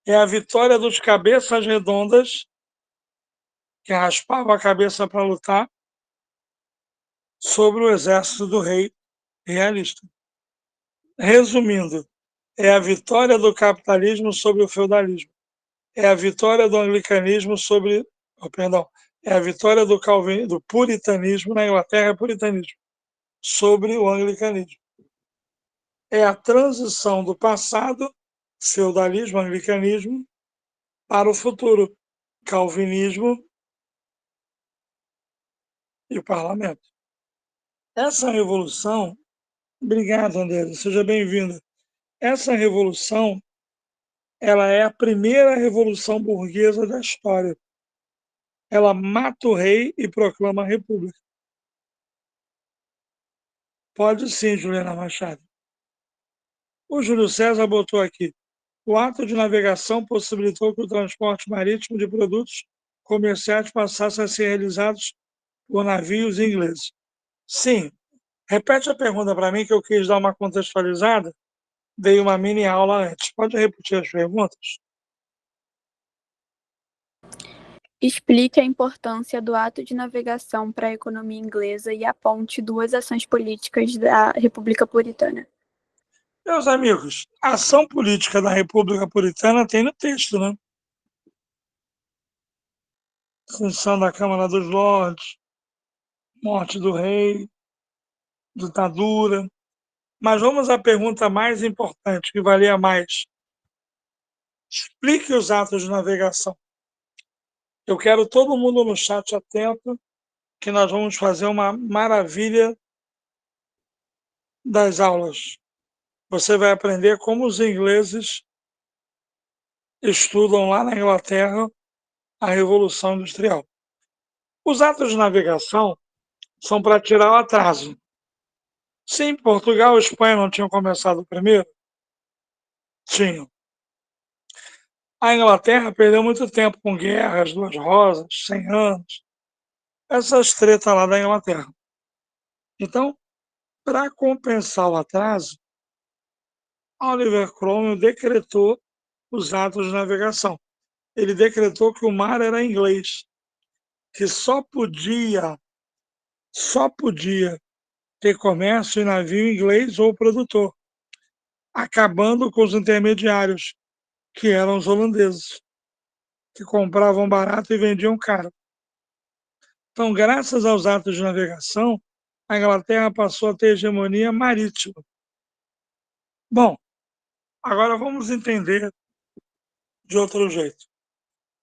É a vitória dos cabeças redondas, que raspavam a cabeça para lutar, sobre o exército do rei realista. Resumindo, é a vitória do capitalismo sobre o feudalismo. É a vitória do anglicanismo sobre... é a vitória do puritanismo, na Inglaterra é puritanismo, sobre o anglicanismo. É a transição do passado, feudalismo, anglicanismo, para o futuro, calvinismo e o parlamento. Essa revolução, obrigado, André, seja bem-vinda. Essa revolução, ela é a primeira revolução burguesa da história. Ela mata o rei e proclama a república. Pode sim, Juliana Machado. O Júlio César botou aqui: o ato de navegação possibilitou que o transporte marítimo de produtos comerciais passasse a ser realizados por navios ingleses. Sim. Repete a pergunta para mim, que eu quis dar uma contextualizada. Dei uma mini aula antes. Pode repetir as perguntas? Explique a importância do ato de navegação para a economia inglesa e aponte duas ações políticas da República Puritana. Meus amigos, a ação política da República Puritana tem no texto, né? Função da Câmara dos Lordes, morte do rei, ditadura. Mas vamos à pergunta mais importante, que valia mais. Explique os atos de navegação. Eu quero todo mundo no chat atento, que nós vamos fazer uma maravilha das aulas. Você vai aprender como os ingleses estudam lá na Inglaterra a Revolução Industrial. Os atos de navegação são para tirar o atraso. Sim, Portugal e Espanha não tinham começado primeiro? Tinham. A Inglaterra perdeu muito tempo com guerras, Duas Rosas, 100 anos, essas tretas lá da Inglaterra. Então, para compensar o atraso, Oliver Cromwell decretou os atos de navegação. Ele decretou que o mar era inglês, que só podia ter comércio em navio inglês ou produtor, acabando com os intermediários, que eram os holandeses, que compravam barato e vendiam caro. Então, graças aos atos de navegação, a Inglaterra passou a ter hegemonia marítima. Bom, agora vamos entender de outro jeito.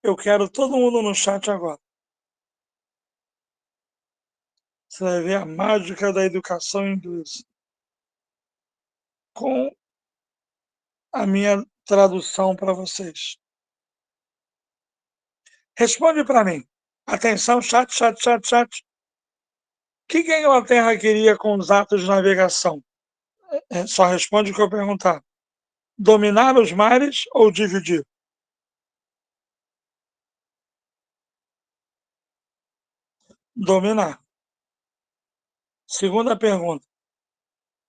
Eu quero todo mundo no chat agora. Você vai ver a mágica da educação inglesa com a minha tradução para vocês. Responde para mim. Atenção, chat. O que a Inglaterra queria com os atos de navegação? Só responde o que eu perguntar. Dominar os mares ou dividir? Dominar. Segunda pergunta.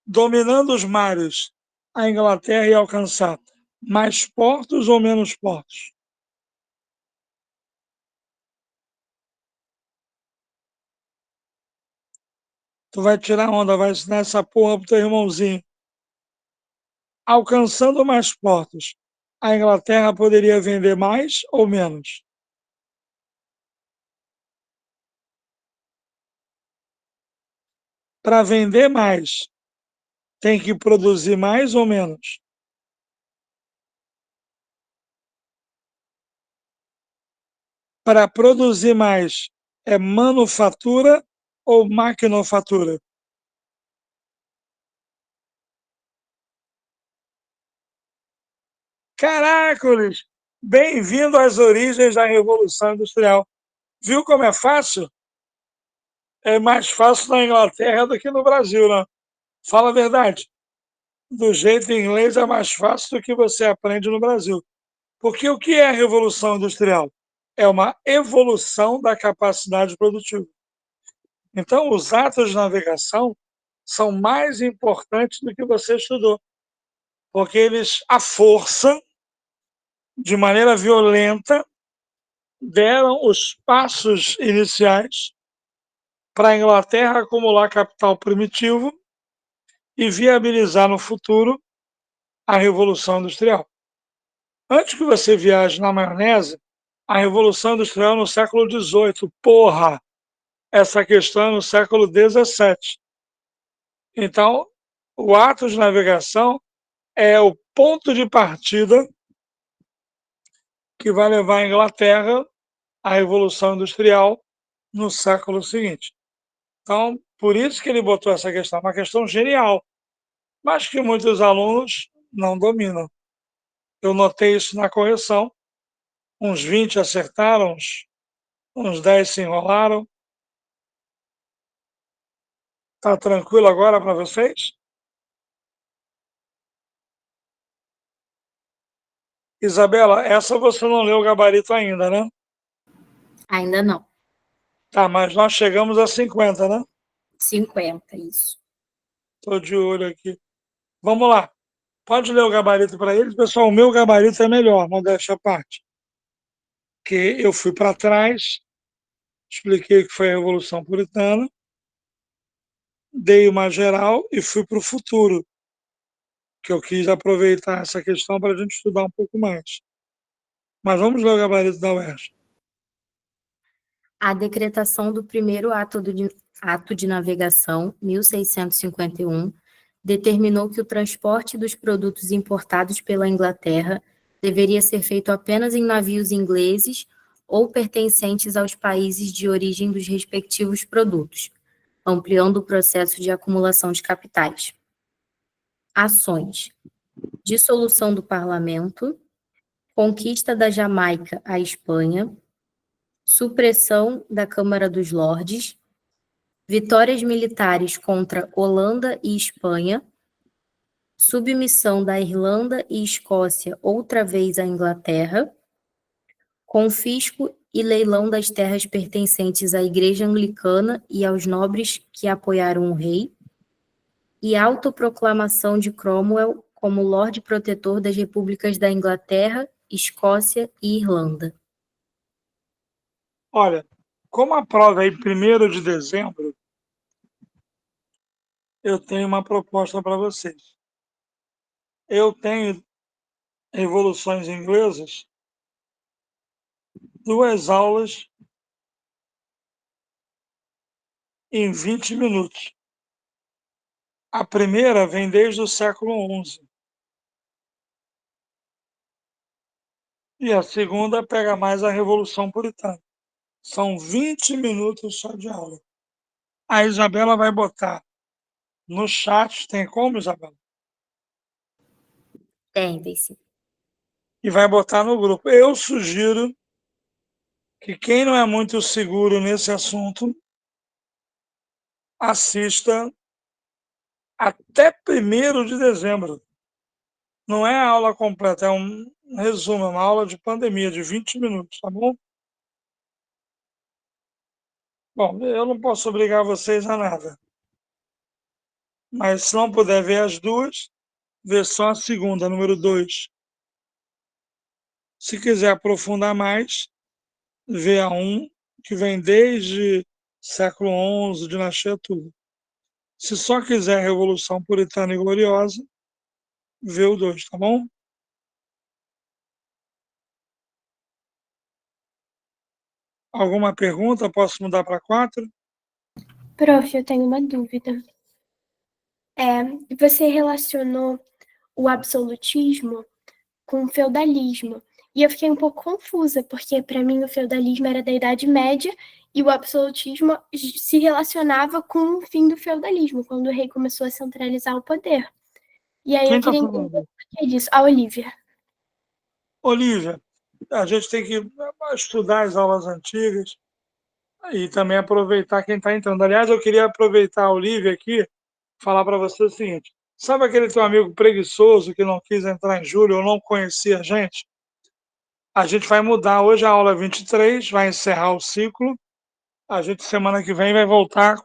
Dominando os mares, a Inglaterra ia alcançar mais portos ou menos portos? Tu vai tirar onda, vai ensinar essa porra pro teu irmãozinho. Alcançando mais portos, a Inglaterra poderia vender mais ou menos? Para vender mais, tem que produzir mais ou menos? Para produzir mais, é manufatura ou maquinofatura? Caracoles! Bem-vindo às origens da Revolução Industrial. Viu como é fácil? É mais fácil na Inglaterra do que no Brasil, né? Fala a verdade. Do jeito inglês é mais fácil do que você aprende no Brasil. Porque o que é a Revolução Industrial? É uma evolução da capacidade produtiva. Então, os atos de navegação são mais importantes do que você estudou, porque eles, à força, de maneira violenta, deram os passos iniciais para a Inglaterra acumular capital primitivo e viabilizar no futuro a Revolução Industrial. Antes que você viaje na maionese, a Revolução Industrial no século XVIII. Porra! Essa questão é no século XVII. Então, o ato de navegação é o ponto de partida que vai levar a Inglaterra à Revolução Industrial no século seguinte. Então, por isso que ele botou essa questão, uma questão genial, mas que muitos alunos não dominam. Eu notei isso na correção, uns 20 acertaram, uns 10 se enrolaram. Tá tranquilo agora para vocês? Isabela, essa você não leu o gabarito ainda, né? Ainda não. Tá, mas nós chegamos a 50, né? 50, isso. Estou de olho aqui. Vamos lá. Pode ler o gabarito para eles. Pessoal, o meu gabarito é melhor, modéstia à parte. Que eu fui para trás, expliquei o que foi a Revolução Puritana, dei uma geral e fui para o futuro, que eu quis aproveitar essa questão para a gente estudar um pouco mais. Mas vamos ler o gabarito da UERJ. A decretação do primeiro ato de navegação, 1651, determinou que o transporte dos produtos importados pela Inglaterra deveria ser feito apenas em navios ingleses ou pertencentes aos países de origem dos respectivos produtos, ampliando o processo de acumulação de capitais. Ações: dissolução do parlamento, conquista da Jamaica à Espanha, supressão da Câmara dos Lordes, vitórias militares contra Holanda e Espanha, submissão da Irlanda e Escócia outra vez à Inglaterra, confisco e leilão das terras pertencentes à Igreja Anglicana e aos nobres que apoiaram o rei, e autoproclamação de Cromwell como Lorde Protetor das repúblicas da Inglaterra, Escócia e Irlanda. Olha, como a prova é em 1º de dezembro, eu tenho uma proposta para vocês. Eu tenho revoluções inglesas, 2 aulas em 20 minutos. A primeira vem desde o século XI. E a segunda pega mais a Revolução Puritana. São 20 minutos só de aula. A Isabela vai botar no chat, tem como, Isabela? Tem sim. E vai botar no grupo. Eu sugiro que quem não é muito seguro nesse assunto, assista até 1º de dezembro. Não é a aula completa, é um resumo, é uma aula de pandemia de 20 minutos, tá bom? Bom, eu não posso obrigar vocês a nada. Mas se não puder ver as duas, vê só a segunda, número 2. Se quiser aprofundar mais, vê a 1, que vem desde século XI, dinastia tudo. Se só quiser Revolução Puritana e Gloriosa, vê o 2, tá bom? Alguma pergunta? Posso mudar para 4? Prof, eu tenho uma dúvida. Você relacionou o absolutismo com o feudalismo. E eu fiquei um pouco confusa, porque para mim o feudalismo era da Idade Média e o absolutismo se relacionava com o fim do feudalismo, quando o rei começou a centralizar o poder. E aí Quem eu queria está entender falando? o que é disso. A Olivia. Olívia, a gente tem que estudar as aulas antigas e também aproveitar quem está entrando. Aliás, eu queria aproveitar a Olívia aqui, falar para você o seguinte: sabe aquele teu amigo preguiçoso que não quis entrar em julho ou não conhecia a gente? A gente vai mudar hoje a aula 23, vai encerrar o ciclo. A gente, semana que vem, vai voltar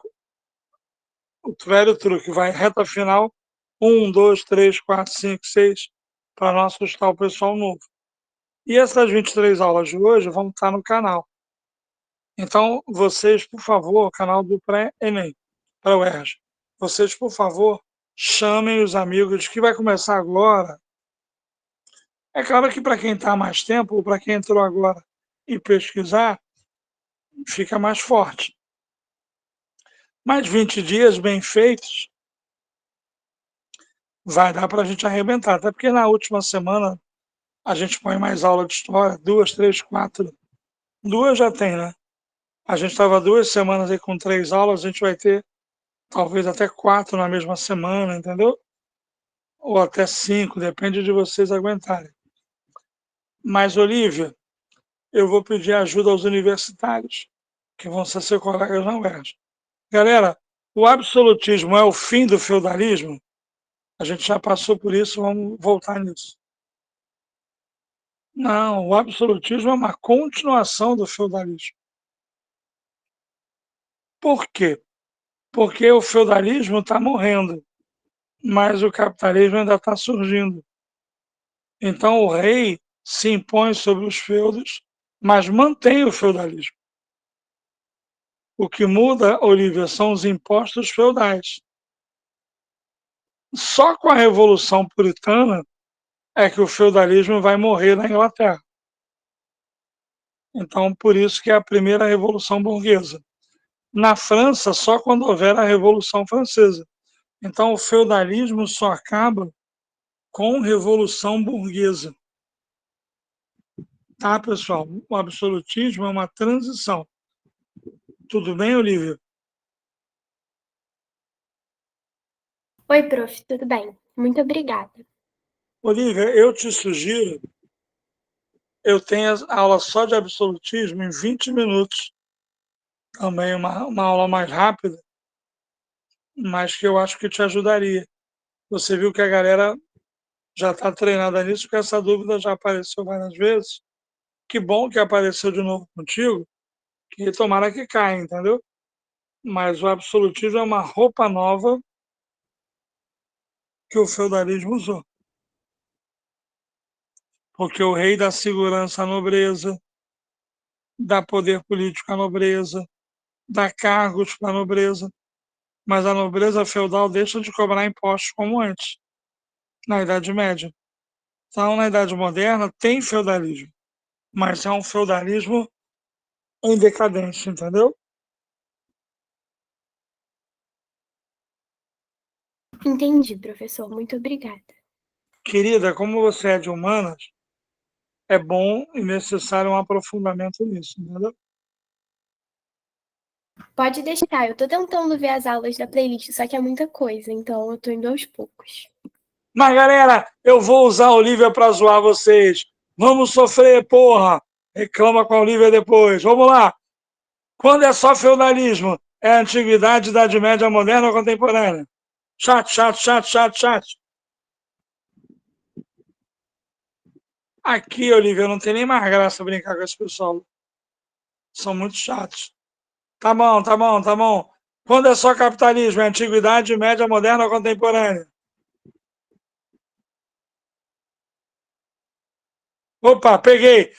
o velho truque, vai reta final, 1, 2, 3, 4, 5, 6, para não assustar o pessoal novo. E essas 23 aulas de hoje vão estar no canal. Então, vocês, por favor, canal do Pré-ENEM, para o UERJ, vocês, por favor, chamem os amigos que vai começar agora. É claro que para quem está há mais tempo, ou para quem entrou agora e pesquisar, fica mais forte. Mas 20 dias bem feitos, vai dar para a gente arrebentar. Até porque na última semana a gente põe mais aula de história, 2, 3, 4. 2 já tem, né? A gente estava 2 semanas aí com 3 aulas, a gente vai ter talvez até 4 na mesma semana, entendeu? Ou até 5, depende de vocês aguentarem. Mas, Olivia, eu vou pedir ajuda aos universitários, que vão ser seus colegas na UERJ. Galera, o absolutismo é o fim do feudalismo? A gente já passou por isso, vamos voltar nisso. Não, o absolutismo é uma continuação do feudalismo. Por quê? Porque o feudalismo está morrendo, mas o capitalismo ainda está surgindo. Então o rei se impõe sobre os feudos, mas mantém o feudalismo. O que muda, Olivia, são os impostos feudais. Só com a Revolução Puritana é que o feudalismo vai morrer na Inglaterra. Então, por isso que é a primeira Revolução Burguesa. Na França, só quando houver a Revolução Francesa. Então, o feudalismo só acaba com Revolução Burguesa. Tá, pessoal? O absolutismo é uma transição. Tudo bem, Olivia? Oi, prof, tudo bem? Muito obrigada. Olivia, eu te sugiro, eu tenho aula só de absolutismo em 20 minutos. Também uma aula mais rápida, mas que eu acho que te ajudaria. Você viu que a galera já está treinada nisso, porque essa dúvida já apareceu várias vezes. Que bom que apareceu de novo contigo, que tomara que caia, entendeu? Mas o absolutismo é uma roupa nova que o feudalismo usou. Porque o rei dá segurança à nobreza, dá poder político à nobreza, dá cargos para a nobreza, mas a nobreza feudal deixa de cobrar impostos como antes, na Idade Média. Então, na Idade Moderna, tem feudalismo, mas é um feudalismo em decadência, entendeu? Entendi, professor. Muito obrigada. Querida, como você é de humanas, é bom e necessário um aprofundamento nisso, entendeu? Pode deixar, eu tô tentando ver as aulas da playlist, só que é muita coisa, então eu tô indo aos poucos. Mas, galera, eu vou usar a Olivia para zoar vocês. Vamos sofrer, porra! Reclama com a Olivia depois. Vamos lá! Quando é só feudalismo? É antiguidade, Idade Média, moderna ou contemporânea? Chat, chat, chat, chat, chat. Aqui, Olivia, não tem nem mais graça brincar com esse pessoal. São muito chatos. Tá bom, tá bom, tá bom. Quando é só capitalismo? É antiguidade, média, moderna ou contemporânea? Opa, peguei,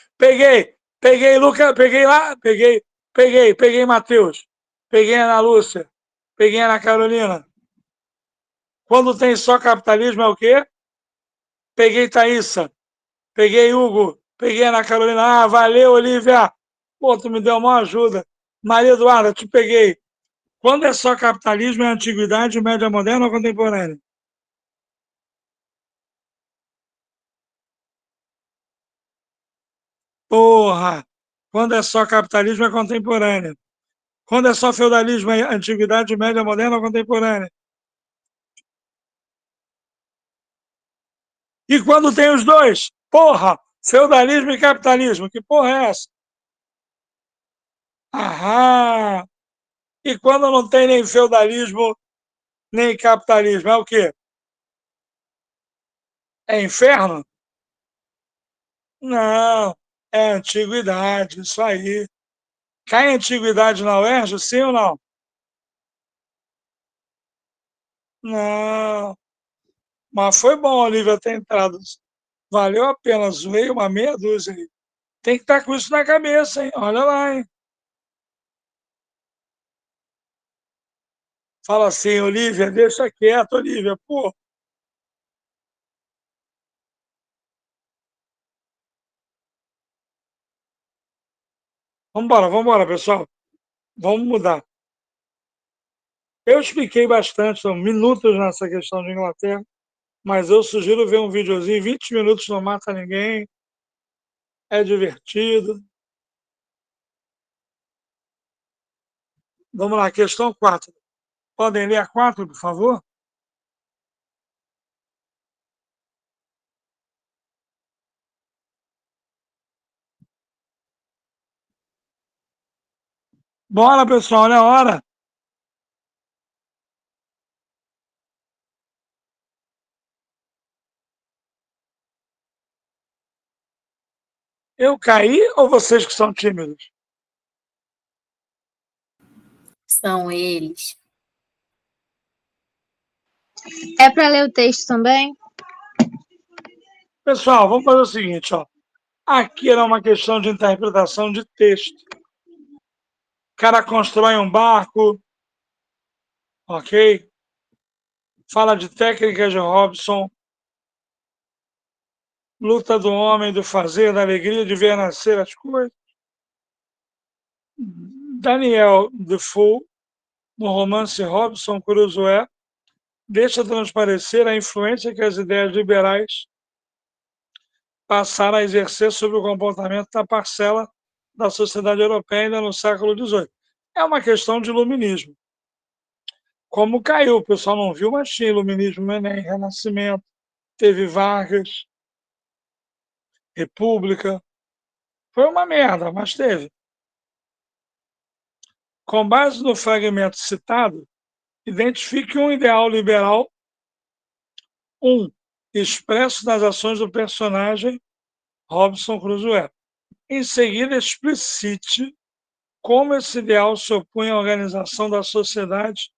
Lucas, peguei lá, peguei Matheus, peguei Ana Lúcia, peguei Ana Carolina. Quando tem só capitalismo é o quê? Peguei Thaísa, peguei Hugo, peguei Ana Carolina. Ah, valeu, Olivia. Pô, tu me deu uma ajuda. Maria Eduarda, te peguei. Quando é só capitalismo, é antiguidade, média moderna ou contemporânea? Porra! Quando é só capitalismo, é contemporânea. Quando é só feudalismo, é antiguidade, média moderna ou contemporânea? E quando tem os dois? Porra! Feudalismo e capitalismo. Que porra é essa? Aham! E quando não tem nem feudalismo, nem capitalismo, é o quê? É inferno? Não, é antiguidade, isso aí. Cai antiguidade na UERJ, sim ou não? Não. Mas foi bom, Olivia, ter entrado. Valeu a pena, zoei uma meia dúzia aí. Tem que estar com isso na cabeça, hein? Olha lá, hein? Fala assim, Olivia, deixa quieto, Olivia. Pô, vambora, pessoal. Vamos mudar. Eu expliquei bastante, são minutos nessa questão de Inglaterra, mas eu sugiro ver um videozinho, 20 minutos não mata ninguém, é divertido. Vamos lá, questão 4. Podem ler a 4, por favor? Bora, pessoal, olha a hora. Eu caí ou vocês que são tímidos? São eles. É para ler o texto também? Pessoal, vamos fazer o seguinte, ó. Aqui era uma questão de interpretação de texto. O cara constrói um barco, ok? Fala de técnicas de Robson, luta do homem, do fazer, da alegria de ver nascer as coisas. Daniel Defoe, no romance Robson Crusoe, deixa transparecer a influência que as ideias liberais passaram a exercer sobre o comportamento da parcela da sociedade europeia ainda no século XVIII. É uma questão de iluminismo. Como caiu, o pessoal não viu, mas tinha iluminismo no Enem, Renascimento, teve Vargas, República. Foi uma merda, mas teve. Com base no fragmento citado, identifique um ideal liberal, expresso nas ações do personagem Robson Crusoe. Em seguida, explicite como esse ideal se opunha à organização da sociedade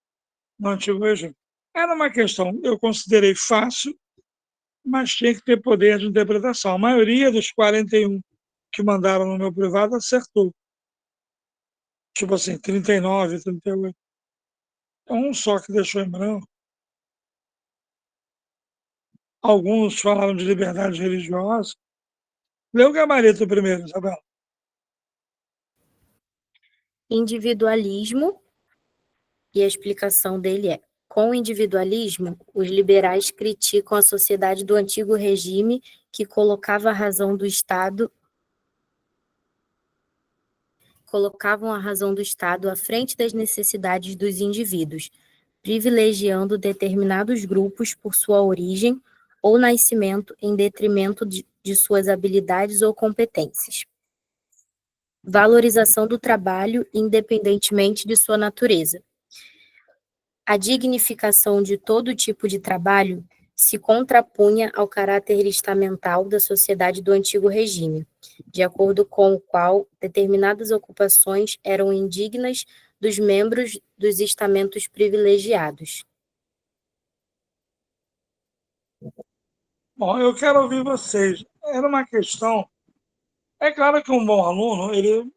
no Antigo Egito. Era uma questão, eu considerei fácil, mas tinha que ter poder de interpretação. A maioria dos 41 que mandaram no meu privado acertou. Tipo assim, 39, 38. Um só que deixou em branco. Alguns falaram de liberdade religiosa. Lê o gabarito primeiro, Isabela. Individualismo, e a explicação dele é: com o individualismo, os liberais criticam a sociedade do antigo regime que colocavam a razão do Estado à frente das necessidades dos indivíduos, privilegiando determinados grupos por sua origem ou nascimento em detrimento de suas habilidades ou competências. Valorização do trabalho independentemente de sua natureza. A dignificação de todo tipo de trabalho se contrapunha ao caráter estamental da sociedade do antigo regime, de acordo com o qual determinadas ocupações eram indignas dos membros dos estamentos privilegiados. Bom, eu quero ouvir vocês. Era uma questão. É claro que um bom aluno, ele,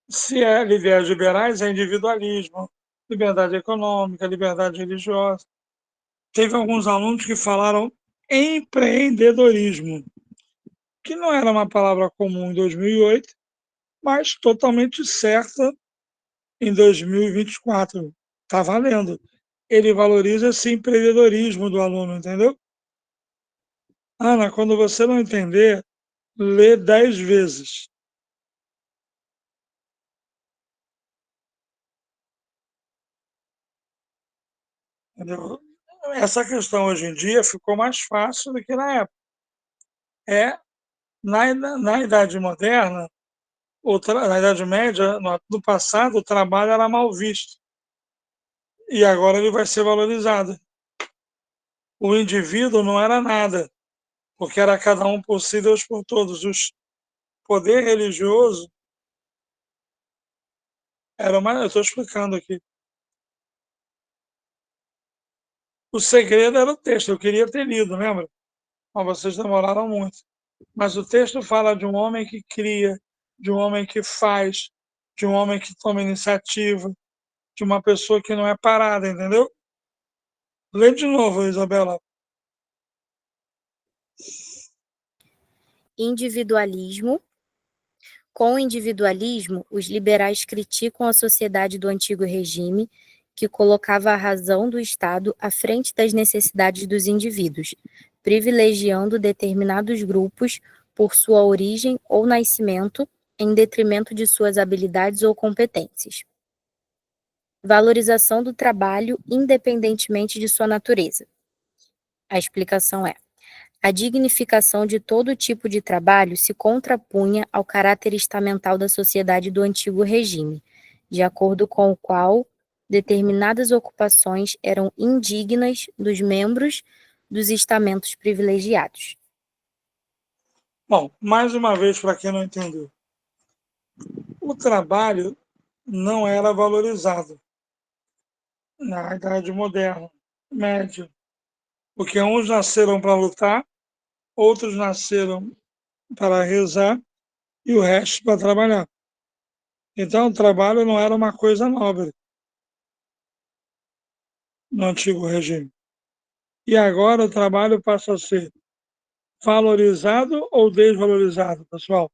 se é ideias liberais, é individualismo, liberdade econômica, liberdade religiosa. Teve alguns alunos que falaram empreendedorismo, que não era uma palavra comum em 2008, mas totalmente certa em 2024. Está valendo. Ele valoriza esse empreendedorismo do aluno, entendeu? Ana, quando você não entender, lê 10 vezes. Entendeu? Essa questão hoje em dia ficou mais fácil do que na época. Na Idade Moderna, na Idade Média, no passado, o trabalho era mal visto. E agora ele vai ser valorizado. O indivíduo não era nada, porque era cada um por si, Deus por todos. O poder religioso era uma. Eu estou explicando aqui. O segredo era o texto. Eu queria ter lido, lembra? Mas vocês demoraram muito. Mas o texto fala de um homem que cria, de um homem que faz, de um homem que toma iniciativa, de uma pessoa que não é parada, entendeu? Lê de novo, Isabela. Individualismo. Com o individualismo, os liberais criticam a sociedade do antigo regime, que colocava a razão do Estado à frente das necessidades dos indivíduos, privilegiando determinados grupos por sua origem ou nascimento, em detrimento de suas habilidades ou competências. valorização do trabalho independentemente de sua natureza. A explicação é: a dignificação de todo tipo de trabalho se contrapunha ao caráter estamental da sociedade do antigo regime, de acordo com o qual determinadas ocupações eram indignas dos membros dos estamentos privilegiados. Bom, mais uma vez, para quem não entendeu, o trabalho não era valorizado na Idade Moderna, Média, porque uns nasceram para lutar, outros nasceram para rezar e o resto para trabalhar. Então, o trabalho não era uma coisa nobre no antigo regime. E agora o trabalho passa a ser valorizado ou desvalorizado, pessoal?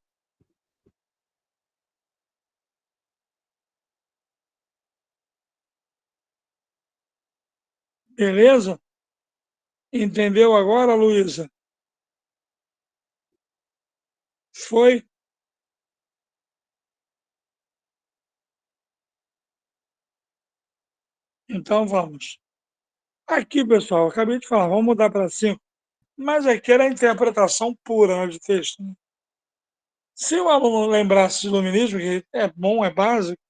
Beleza? Entendeu agora, Luísa? Foi? Então vamos. Aqui, pessoal, acabei de falar, vamos mudar para 5, mas aqui era a interpretação pura, né, de texto. Né? Se o aluno lembrasse de iluminismo, que é bom, é básico,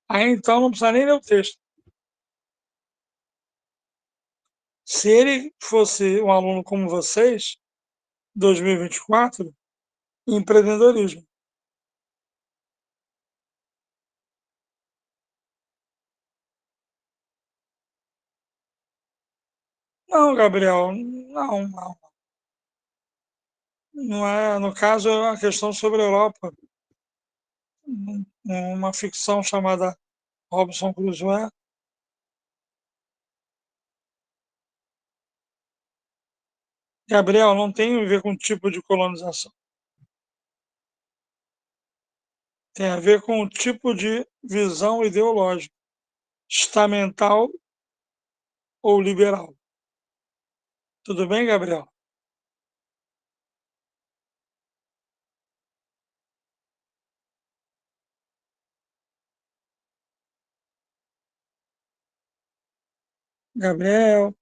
aí então não precisa nem ler o texto. Se ele fosse um aluno como vocês, 2024, empreendedorismo. Não, Gabriel, não. Não é, no caso, é uma questão sobre a Europa. Uma ficção chamada Robinson Crusoe. Gabriel, não tem a ver com tipo de colonização. Tem a ver com o tipo de visão ideológica, estamental ou liberal. Tudo bem, Gabriel? Gabriel,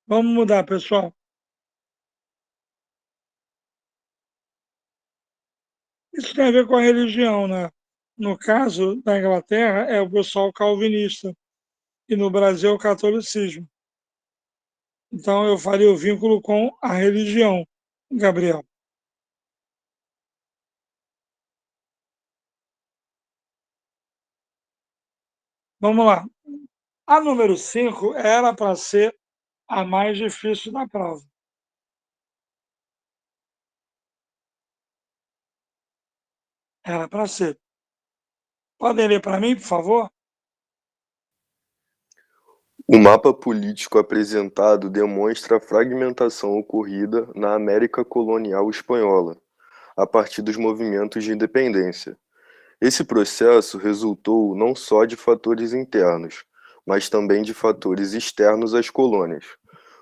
vamos mudar, pessoal. Isso tem a ver com a religião, né? No caso da Inglaterra, é o pessoal calvinista, e no Brasil é o catolicismo. Então, eu faria o vínculo com a religião, Gabriel. Vamos lá. A número 5 era para ser a mais difícil da prova. Era para ser. Podem ler para mim, por favor? O mapa político apresentado demonstra a fragmentação ocorrida na América colonial espanhola, a partir dos movimentos de independência. Esse processo resultou não só de fatores internos, mas também de fatores externos às colônias,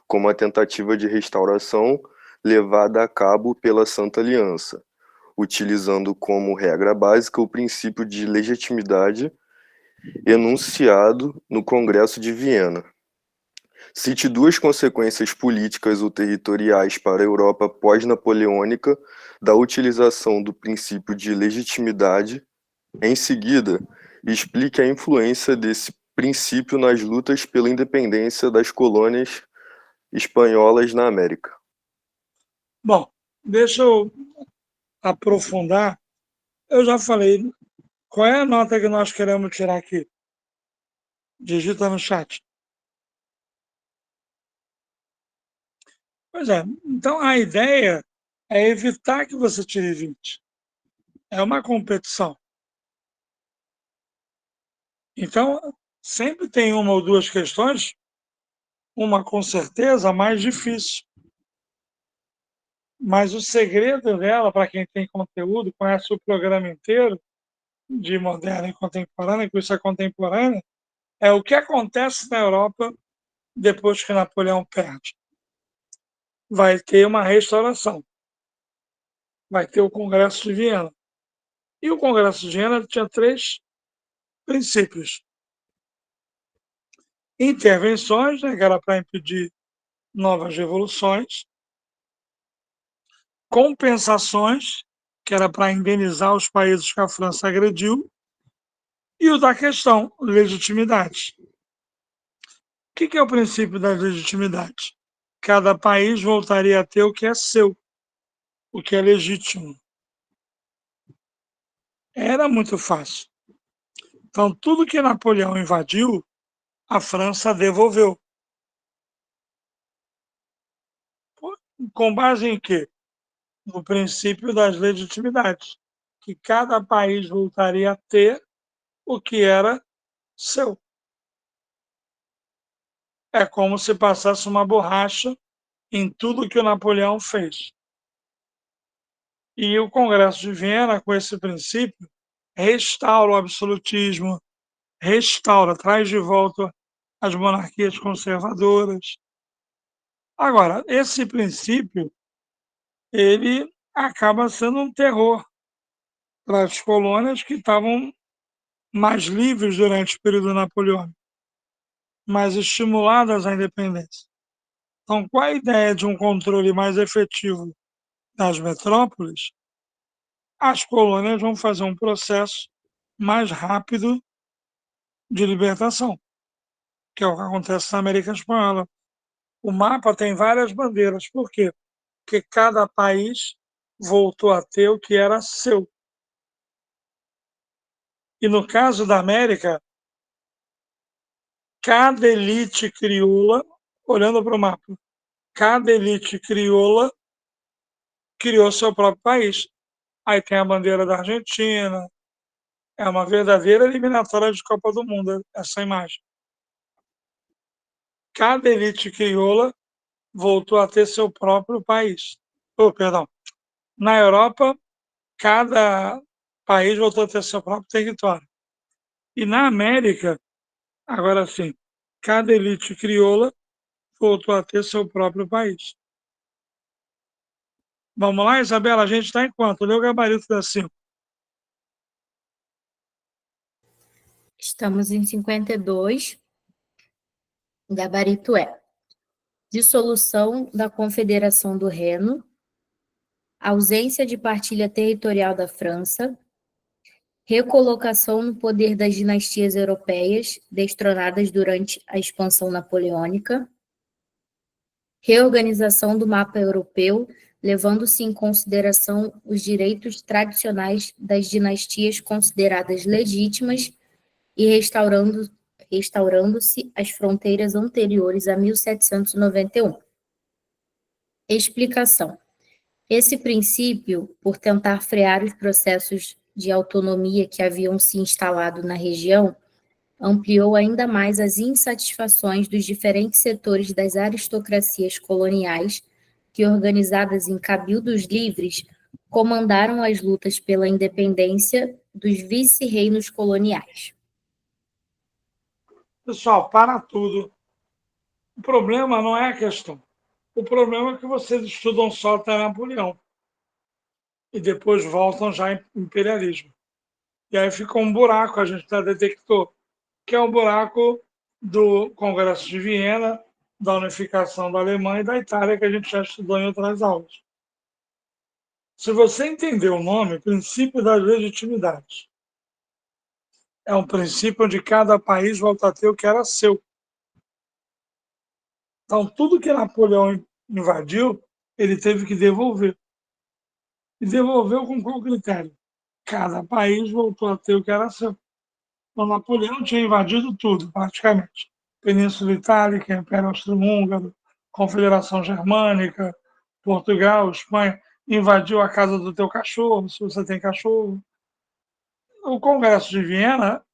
como a tentativa de restauração levada a cabo pela Santa Aliança, utilizando como regra básica o princípio de legitimidade enunciado no Congresso de Viena. Cite duas consequências políticas ou territoriais para a Europa pós-napoleônica da utilização do princípio de legitimidade. Em seguida, explique a influência desse princípio nas lutas pela independência das colônias espanholas na América. Bom, deixa eu aprofundar. Eu já falei. Qual é a nota que nós queremos tirar aqui? Digita no chat. Pois é. Então, a ideia é evitar que você tire 20. É uma competição. Então, sempre tem uma ou duas questões, uma com certeza mais difícil. Mas o segredo dela, para quem tem conteúdo, conhece o programa inteiro de moderna e contemporânea, que isso é contemporânea, é o que acontece na Europa depois que Napoleão perde. Vai ter uma restauração. vai ter o Congresso de Viena. E o Congresso de Viena tinha 3 princípios. Intervenções, né, que era para impedir novas revoluções. Compensações, que era para indenizar os países que a França agrediu. E o da questão, legitimidade. O que é o princípio da legitimidade? Cada país voltaria a ter o que é seu, o que é legítimo. Era muito fácil. Então, tudo que Napoleão invadiu, a França devolveu. Com base em quê? No princípio das legitimidades, que cada país voltaria a ter o que era seu. É como se passasse uma borracha em tudo que o Napoleão fez. E o Congresso de Viena, com esse princípio, restaura o absolutismo, traz de volta as monarquias conservadoras. Agora, esse princípio, ele acaba sendo um terror para as colônias que estavam mais livres durante o período napoleônico, mais estimuladas à independência. Então, com a ideia de um controle mais efetivo das metrópoles, as colônias vão fazer um processo mais rápido de libertação, que é o que acontece na América Espanhola. O mapa tem várias bandeiras. Por quê? Porque cada país voltou a ter o que era seu. E no caso da América, cada elite crioula, olhando para o mapa, cada elite crioula criou seu próprio país. Aí tem a bandeira da Argentina. É uma verdadeira eliminatória de Copa do Mundo, essa imagem. Cada elite crioula voltou a ter seu próprio país. Perdão. Na Europa, cada país voltou a ter seu próprio território. E na América, agora sim, cada elite crioula voltou a ter seu próprio país. Vamos lá, Isabela? A gente está em quanto? Lê o gabarito da 5. Estamos em 52. O gabarito é dissolução da Confederação do Reno, ausência de partilha territorial da França, recolocação no poder das dinastias europeias destronadas durante a expansão napoleônica, reorganização do mapa europeu, levando-se em consideração os direitos tradicionais das dinastias consideradas legítimas e restaurando-se as fronteiras anteriores a 1791. Explicação. Esse princípio, por tentar frear os processos de autonomia que haviam se instalado na região, ampliou ainda mais as insatisfações dos diferentes setores das aristocracias coloniais, que, organizadas em cabildos livres, comandaram as lutas pela independência dos vice-reinos coloniais. Pessoal, para tudo. O problema não é a questão. O problema é que vocês estudam só até Napoleão e depois voltam já em imperialismo. E aí fica um buraco, a gente já detectou, que é o buraco do Congresso de Viena, da unificação da Alemanha e da Itália, que a gente já estudou em outras aulas. Se você entender o nome, princípio da legitimidade, é um princípio onde cada país volta a ter o que era seu. Então, tudo que Napoleão invadiu, ele teve que devolver. E devolveu com qual critério? Cada país voltou a ter o que era seu. Então, Napoleão tinha invadido tudo, praticamente. Península Itálica, Império Austro-Húngaro, Confederação Germânica, Portugal, Espanha. Invadiu a casa do teu cachorro, se você tem cachorro. O Congresso de Viena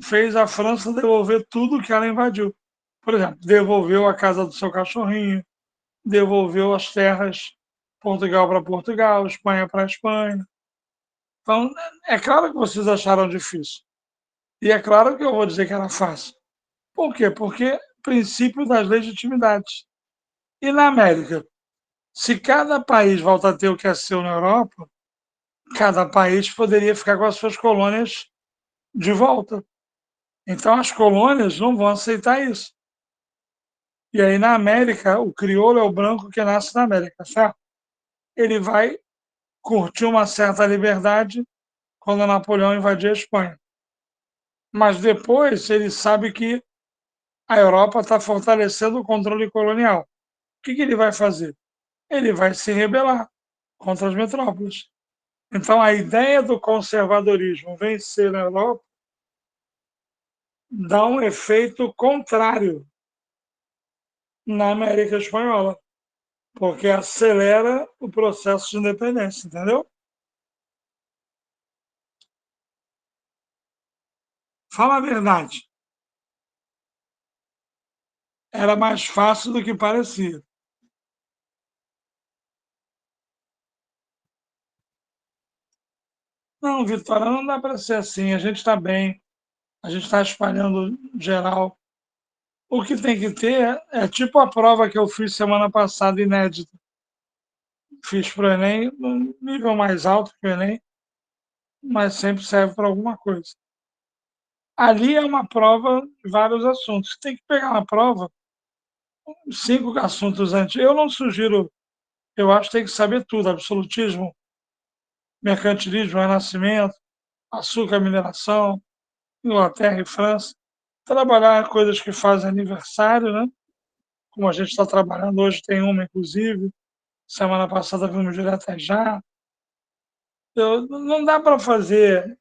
fez a França devolver tudo que ela invadiu. Por exemplo, devolveu a casa do seu cachorrinho, devolveu as terras Portugal para Portugal, Espanha para Espanha. Então, é claro que vocês acharam difícil. E é claro que eu vou dizer que era fácil. Por quê? Porque princípio das legitimidades. E na América? Se cada país volta a ter o que é seu na Europa, cada país poderia ficar com as suas colônias de volta. Então as colônias não vão aceitar isso. E aí na América, o crioulo é o branco que nasce na América, certo? Ele vai curtir uma certa liberdade quando Napoleão invadir a Espanha. Mas depois ele sabe que a Europa está fortalecendo o controle colonial. O que ele vai fazer? Ele vai se rebelar contra as metrópoles. Então, a ideia do conservadorismo vencer na Europa dá um efeito contrário na América Espanhola, porque acelera o processo de independência, entendeu? Fala a verdade, era mais fácil do que parecia. Não, Vitória, não dá para ser assim. A gente está bem, a gente está espalhando geral. O que tem que ter é tipo a prova que eu fiz semana passada, inédita. Fiz para o Enem, num nível mais alto que o Enem, mas sempre serve para alguma coisa. Ali é uma prova de vários assuntos. Você tem que pegar uma prova, 5 assuntos antes. Eu não sugiro, eu acho que tem que saber tudo: absolutismo, mercantilismo, renascimento, açúcar, mineração, Inglaterra e França. Trabalhar coisas que fazem aniversário, né? Como a gente está trabalhando hoje, tem uma, inclusive. Semana passada vimos direto já. Não dá para fazer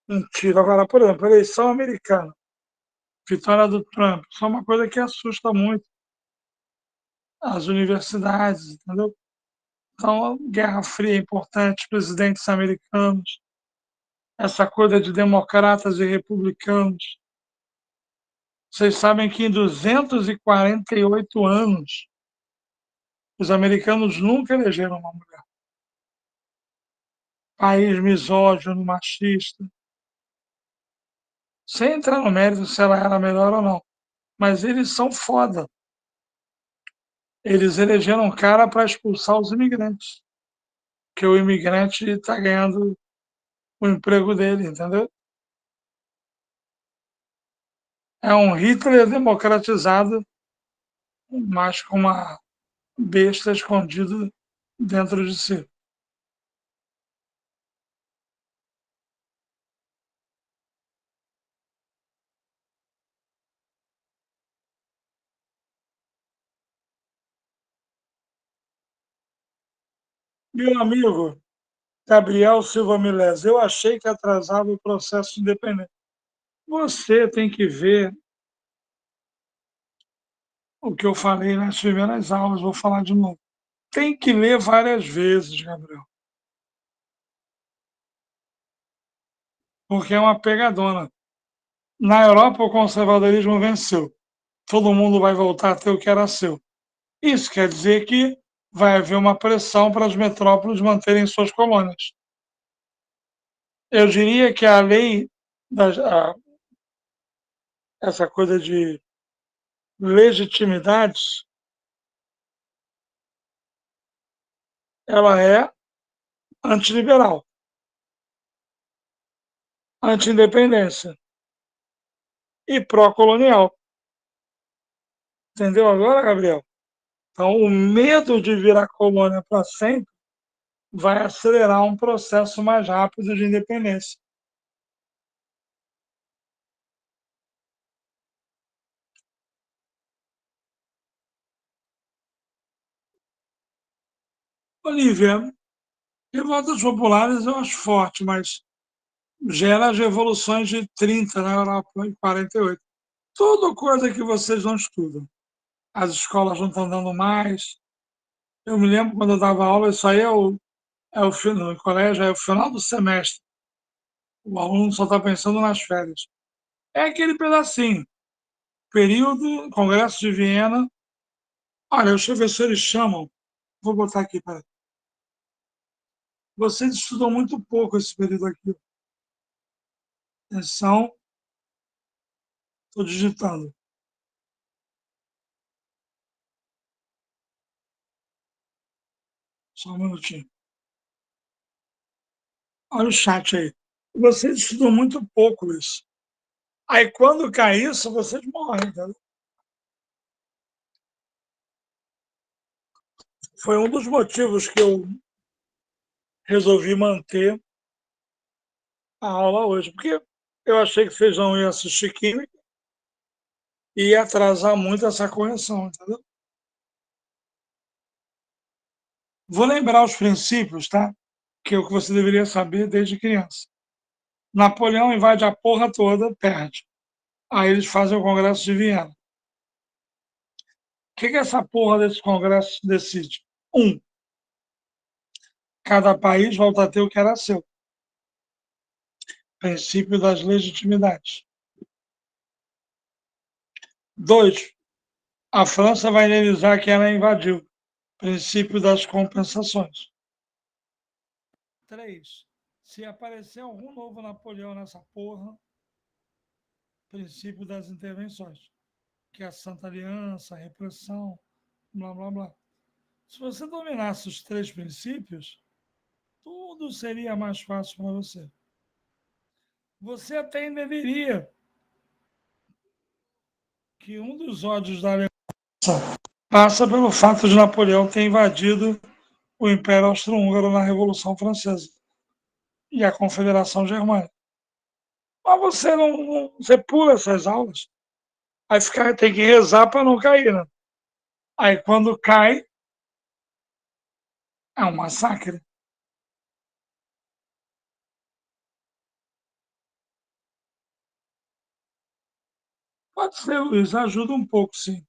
um tiro. Agora, por exemplo, eleição americana, vitória do Trump, isso é uma coisa que assusta muito as universidades, entendeu? Então, Guerra Fria é importante, presidentes americanos, essa coisa de democratas e republicanos. Vocês sabem que em 248 anos, os americanos nunca elegeram uma mulher. País misógino, machista. Sem entrar no mérito se ela era melhor ou não. Mas eles são foda. Eles elegeram um cara para expulsar os imigrantes. Que o imigrante está ganhando o emprego dele, entendeu? É um Hitler democratizado, mas com uma besta escondida dentro de si. Meu amigo Gabriel Silva Milés, eu achei que atrasava o processo de independência. Você tem que ver o que eu falei nas primeiras aulas, vou falar de novo. Tem que ler várias vezes, Gabriel, porque é uma pegadona. Na Europa, o conservadorismo venceu. Todo mundo vai voltar a ter o que era seu. Isso quer dizer que vai haver uma pressão para as metrópoles manterem suas colônias. Eu diria que a lei, essa coisa de legitimidades, ela é antiliberal, anti-independência e pró-colonial. Entendeu agora, Gabriel? Então, o medo de virar colônia para sempre vai acelerar um processo mais rápido de independência. Olivia, revoltas populares eu acho forte, mas gera as revoluções de 30 na Europa, em 48. Tudo coisa que vocês não estudam. As escolas não estão dando mais. Eu me lembro quando eu dava aula, isso aí é o final, no colégio, é o final do semestre. O aluno só está pensando nas férias. É aquele pedacinho. Período, Congresso de Viena. Olha, deixa eu ver se eles chamam. Vou botar aqui, peraí. Vocês estudam muito pouco esse período aqui. Atenção, estou digitando. Só um minutinho. Olha o chat aí. Vocês estudam muito pouco isso. Aí quando cai isso, vocês morrem, entendeu? Foi um dos motivos que eu resolvi manter a aula hoje, porque eu achei que vocês não iam assistir química e ia atrasar muito essa correção, entendeu? Vou lembrar os princípios, tá? Que é o que você deveria saber desde criança. Napoleão invade a porra toda, perde. Aí eles fazem o Congresso de Viena. O que essa porra desse Congresso decide? Cada país volta a ter o que era seu. Princípio das legitimidades. 2. A França vai indenizar quem ela invadiu. Princípio das compensações. 3. Se aparecer algum novo Napoleão nessa porra, princípio das intervenções, que é a Santa Aliança, a repressão, blá, blá, blá. Se você dominasse os 3 princípios, tudo seria mais fácil para você. Você até entenderia que um dos ódios da Alemanha passa pelo fato de Napoleão ter invadido o Império Austro-Húngaro na Revolução Francesa e a Confederação Germânica. Mas você você pula essas aulas, aí tem que rezar para não cair, né? Aí quando cai, é um massacre. Pode ser, Luiz, ajuda um pouco, sim.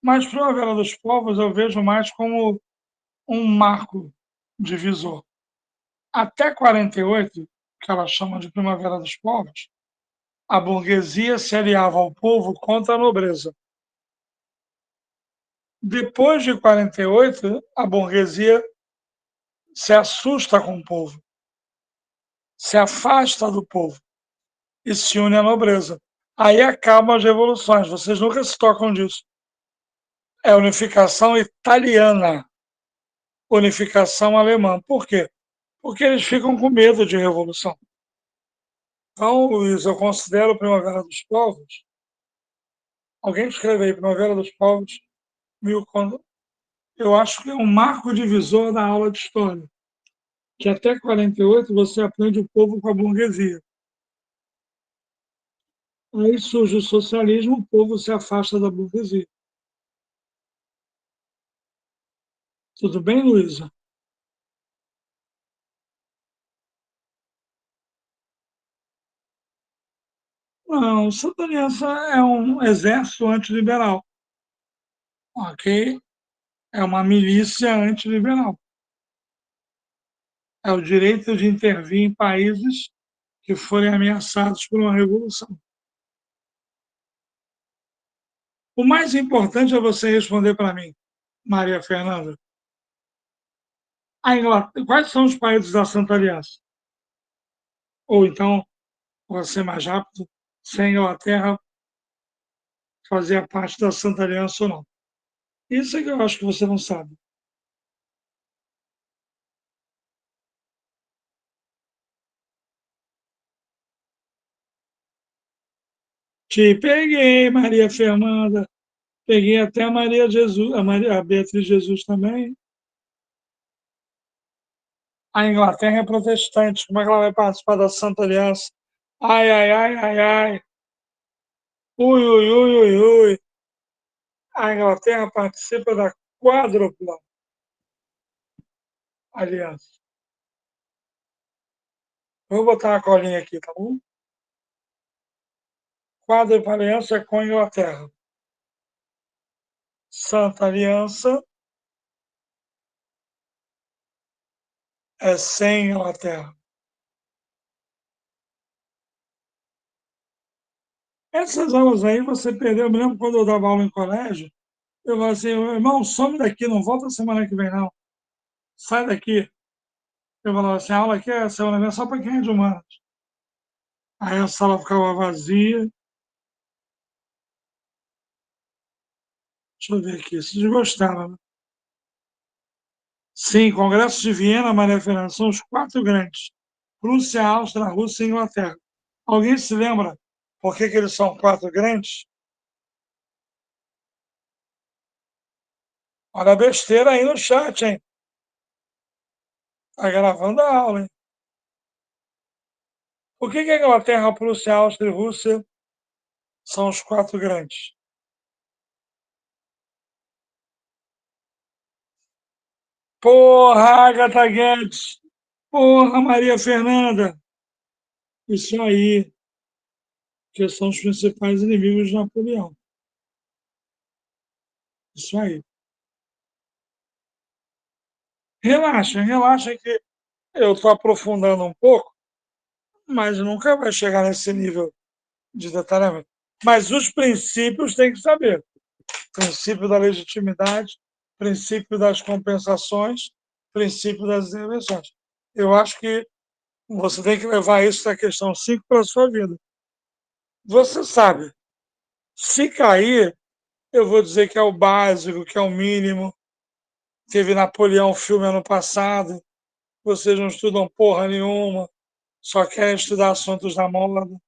Mas Primavera dos Povos eu vejo mais como um marco divisor. Até 48, que ela chama de Primavera dos Povos, a burguesia se aliava ao povo contra a nobreza. Depois de 48, a burguesia se assusta com o povo, se afasta do povo e se une à nobreza. Aí acabam as revoluções, vocês nunca se tocam disso. É a unificação italiana, unificação alemã. Por quê? Porque eles ficam com medo de revolução. Então, Luiz, eu considero Primavera dos Povos. Alguém escreve aí, Primavera dos Povos, eu acho que é um marco divisor da aula de história. Que até 48 você aprende o povo com a burguesia. Aí surge o socialismo, o povo se afasta da burguesia. Tudo bem, Luísa? Não, Santa Aliança é um exército antiliberal, ok? É uma milícia antiliberal. É o direito de intervir em países que forem ameaçados por uma revolução. O mais importante é você responder para mim, Maria Fernanda. Quais são os países da Santa Aliança? Ou então, para ser mais rápido, se a Inglaterra fazia parte da Santa Aliança ou não. Isso é que eu acho que você não sabe. Te peguei, Maria Fernanda. Peguei até a Maria Jesus, a Beatriz Jesus também. A Inglaterra é protestante. Como é que ela vai participar da Santa Aliança? Ai, ai, ai, ai, ai. Ui, ui, ui, ui, ui. A Inglaterra participa da quádrupla aliança. Vou botar a colinha aqui, tá bom? Quádrupla aliança é com a Inglaterra. Santa Aliança é sem Inglaterra. Essas aulas aí você perdeu. Eu me lembro quando eu dava aula em colégio, eu falava assim, irmão, some daqui, não volta semana que vem, não. Sai daqui. Eu falava assim, a aula aqui é semana que vem só para quem é de humanas. Aí a sala ficava vazia. Deixa eu ver aqui, vocês gostaram, né? Sim, Congresso de Viena, Maria Fernanda, são os 4 grandes. Prússia, Áustria, Rússia e Inglaterra. Alguém se lembra por que eles são 4 grandes? Olha a besteira aí no chat, hein? Tá gravando a aula, hein? Por que a Inglaterra, Prússia, Áustria e Rússia são os 4 grandes? Porra, Agatha Guedes! Porra, Maria Fernanda! Isso aí, que são os principais inimigos de Napoleão. Isso aí. Relaxa que eu estou aprofundando um pouco, mas nunca vai chegar nesse nível de detalhamento. Mas os princípios tem que saber. Princípio da legitimidade, princípio das compensações, princípio das intervenções. Eu acho que você tem que levar isso da questão 5 para a sua vida. Você sabe, se cair, eu vou dizer que é o básico, que é o mínimo. Teve Napoleão filme ano passado, vocês não estudam porra nenhuma, só querem estudar assuntos da moda.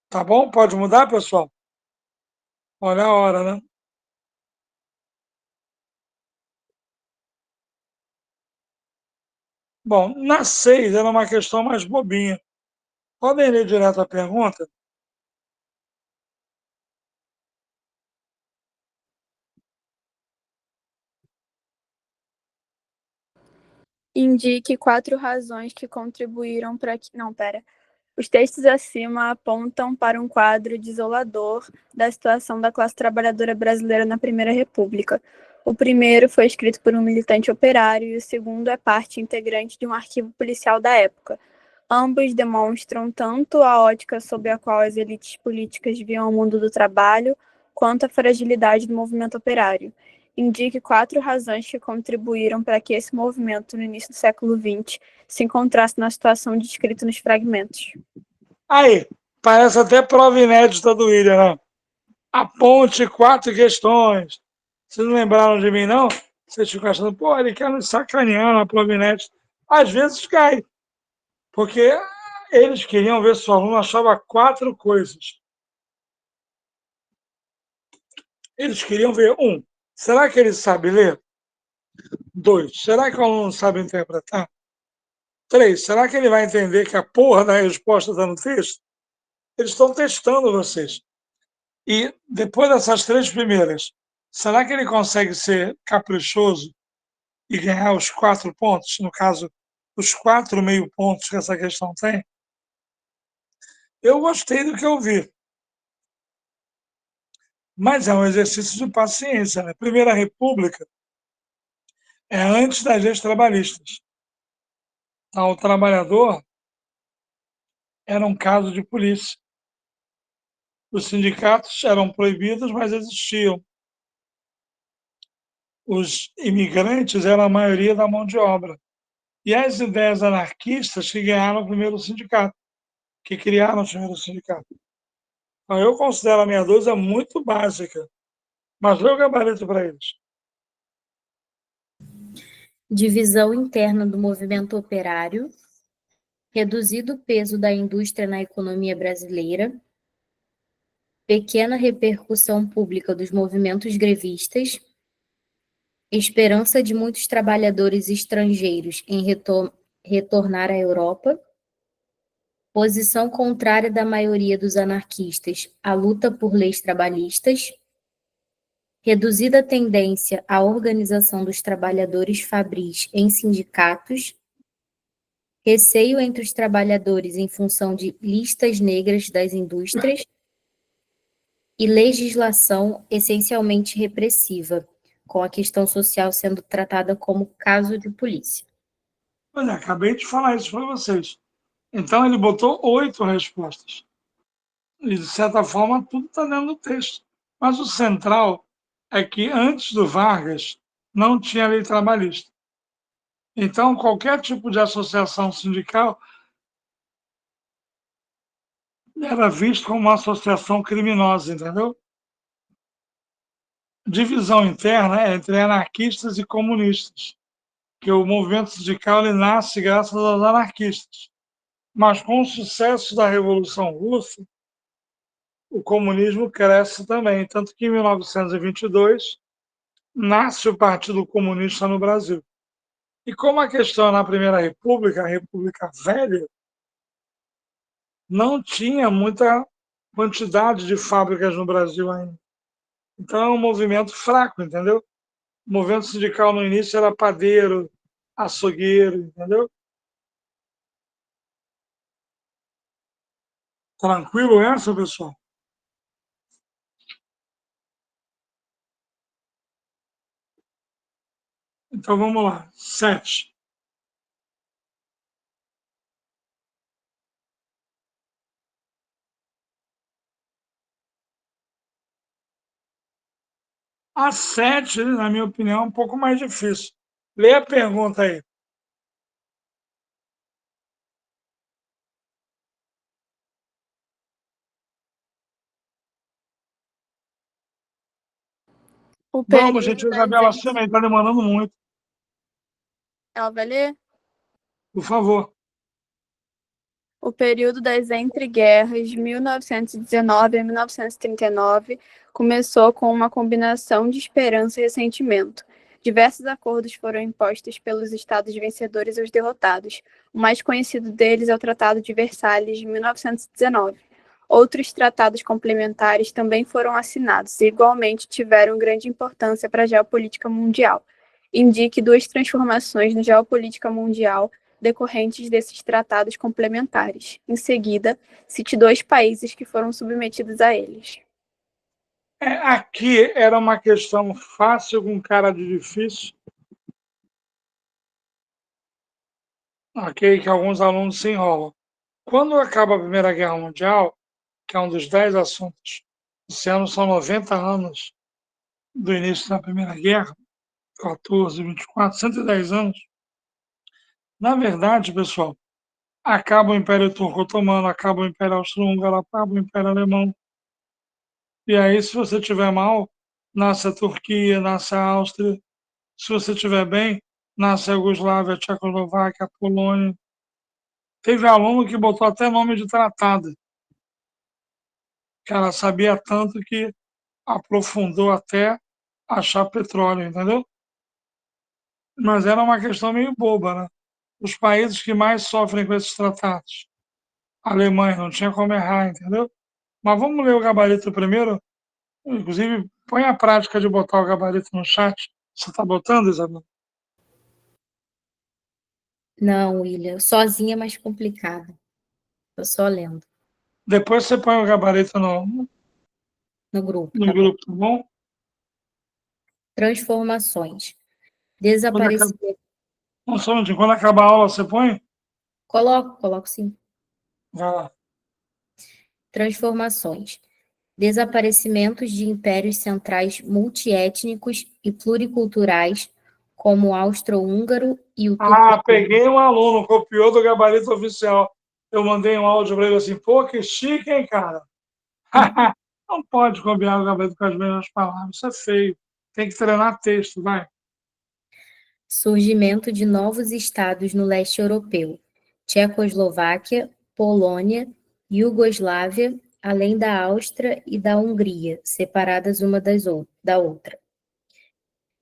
Tá bom? Pode mudar, pessoal? Olha a hora, né? Bom, na 6 era uma questão mais bobinha. Podem ler direto a pergunta? Indique 4 razões que contribuíram para que. Não, pera. Os textos acima apontam para um quadro desolador da situação da classe trabalhadora brasileira na Primeira República. O primeiro foi escrito por um militante operário e o segundo é parte integrante de um arquivo policial da época. Ambos demonstram tanto a ótica sob a qual as elites políticas viam o mundo do trabalho, quanto a fragilidade do movimento operário. Indique 4 razões que contribuíram para que esse movimento, no início do século XX, se encontrasse na situação descrita nos fragmentos. Aí, parece até prova inédita do William, né? Aponte 4 questões. Vocês não lembraram de mim, não? Vocês ficam achando, pô, ele quer nos sacanear na prova inédita. Às vezes cai, porque eles queriam ver se o aluno achava 4 coisas. Eles queriam ver, 1, será que ele sabe ler? 2, será que o aluno sabe interpretar? 3, será que ele vai entender que a porra da resposta está no texto? Eles estão testando vocês. E depois dessas 3 primeiras, será que ele consegue ser caprichoso e ganhar os 4 pontos? No caso, os 4 meio pontos que essa questão tem? Eu gostei do que eu vi. Mas é um exercício de paciência, né? Primeira República é antes das leis trabalhistas. Então, o trabalhador era um caso de polícia. Os sindicatos eram proibidos, mas existiam. Os imigrantes eram a maioria da mão de obra. E as ideias anarquistas que ganharam o primeiro sindicato, que criaram o primeiro sindicato. Então, eu considero a 62 muito básica, mas deu gabarito para eles. Divisão interna do movimento operário, reduzido o peso da indústria na economia brasileira, pequena repercussão pública dos movimentos grevistas, esperança de muitos trabalhadores estrangeiros em retornar à Europa, posição contrária da maioria dos anarquistas à luta por leis trabalhistas, reduzida tendência à organização dos trabalhadores fabris em sindicatos, receio entre os trabalhadores em função de listas negras das indústrias e legislação essencialmente repressiva, com a questão social sendo tratada como caso de polícia. Olha, acabei de falar isso para vocês. Então, ele botou 8 respostas. E, de certa forma, tudo está dentro do texto. Mas o central é que, antes do Vargas, não tinha lei trabalhista. Então, qualquer tipo de associação sindical era visto como uma associação criminosa, entendeu? divisão interna entre anarquistas e comunistas, que o movimento sindical ele nasce graças aos anarquistas. Mas com o sucesso da Revolução Russa, o comunismo cresce também, tanto que em 1922 nasce o Partido Comunista no Brasil. E como a questão é na Primeira República, a República Velha, não tinha muita quantidade de fábricas no Brasil ainda. Então é um movimento fraco, entendeu? O movimento sindical no início era padeiro, açougueiro, entendeu? Tranquilo essa, pessoal? Então vamos lá. 7. A 7, na minha opinião, é um pouco mais difícil. Lê a pergunta aí. O Vamos, período gente, das Isabela, en- chama aí, está demorando muito. Ela vai ler? Por favor. O período das entreguerras, de 1919 a 1939, começou com uma combinação de esperança e ressentimento. Diversos acordos foram impostos pelos estados vencedores aos derrotados. O mais conhecido deles é o Tratado de Versalhes, de 1919. Outros tratados complementares também foram assinados e, igualmente, tiveram grande importância para a geopolítica mundial. Indique duas transformações na geopolítica mundial decorrentes desses tratados complementares. Em seguida, cite dois países que foram submetidos a eles. Aqui era uma questão fácil com cara de difícil. Ok, que alguns alunos se enrolam. Quando acaba a Primeira Guerra Mundial, que é um dos 10 assuntos, esse ano são 90 anos do início da Primeira Guerra, 14, 24, 110 anos. Na verdade, pessoal, acaba o Império Turco-Otomano, acaba o Império Austro-Húngaro, acaba o Império Alemão. E aí, se você tiver mal, nasce a Turquia, nasce a Áustria. Se você tiver bem, nasce a Iugoslávia, a Tchecoslováquia, a Polônia. Teve aluno que botou até nome de tratado. Que ela sabia tanto que aprofundou até achar petróleo, entendeu? Mas era uma questão meio boba, né? Os países que mais sofrem com esses tratados. A Alemanha, não tinha como errar, entendeu? Mas vamos ler o gabarito primeiro. Inclusive, põe a prática de botar o gabarito no chat. Você está botando, Isabel? Não, William, sozinha é mais complicado. Tô só lendo Depois você põe o gabarito no grupo, no tá bom? grupo, tá bom? Transformações. Quando acabar, Desaparecimento. quando acabar a aula, você põe? Coloco sim. Vai lá. Transformações. Desaparecimentos de impérios centrais multiétnicos e pluriculturais, como o austro-húngaro e o Ah, turco-otomano. peguei um aluno, copiou do gabarito oficial. Eu mandei um áudio para ele assim, pô, que chique, hein, cara? Não pode copiar o gabarito com as mesmas palavras, isso é feio. Tem que treinar texto, vai. Surgimento de novos estados no leste europeu, Tchecoslováquia, Polônia, Iugoslávia, além da Áustria e da Hungria, separadas uma da outra.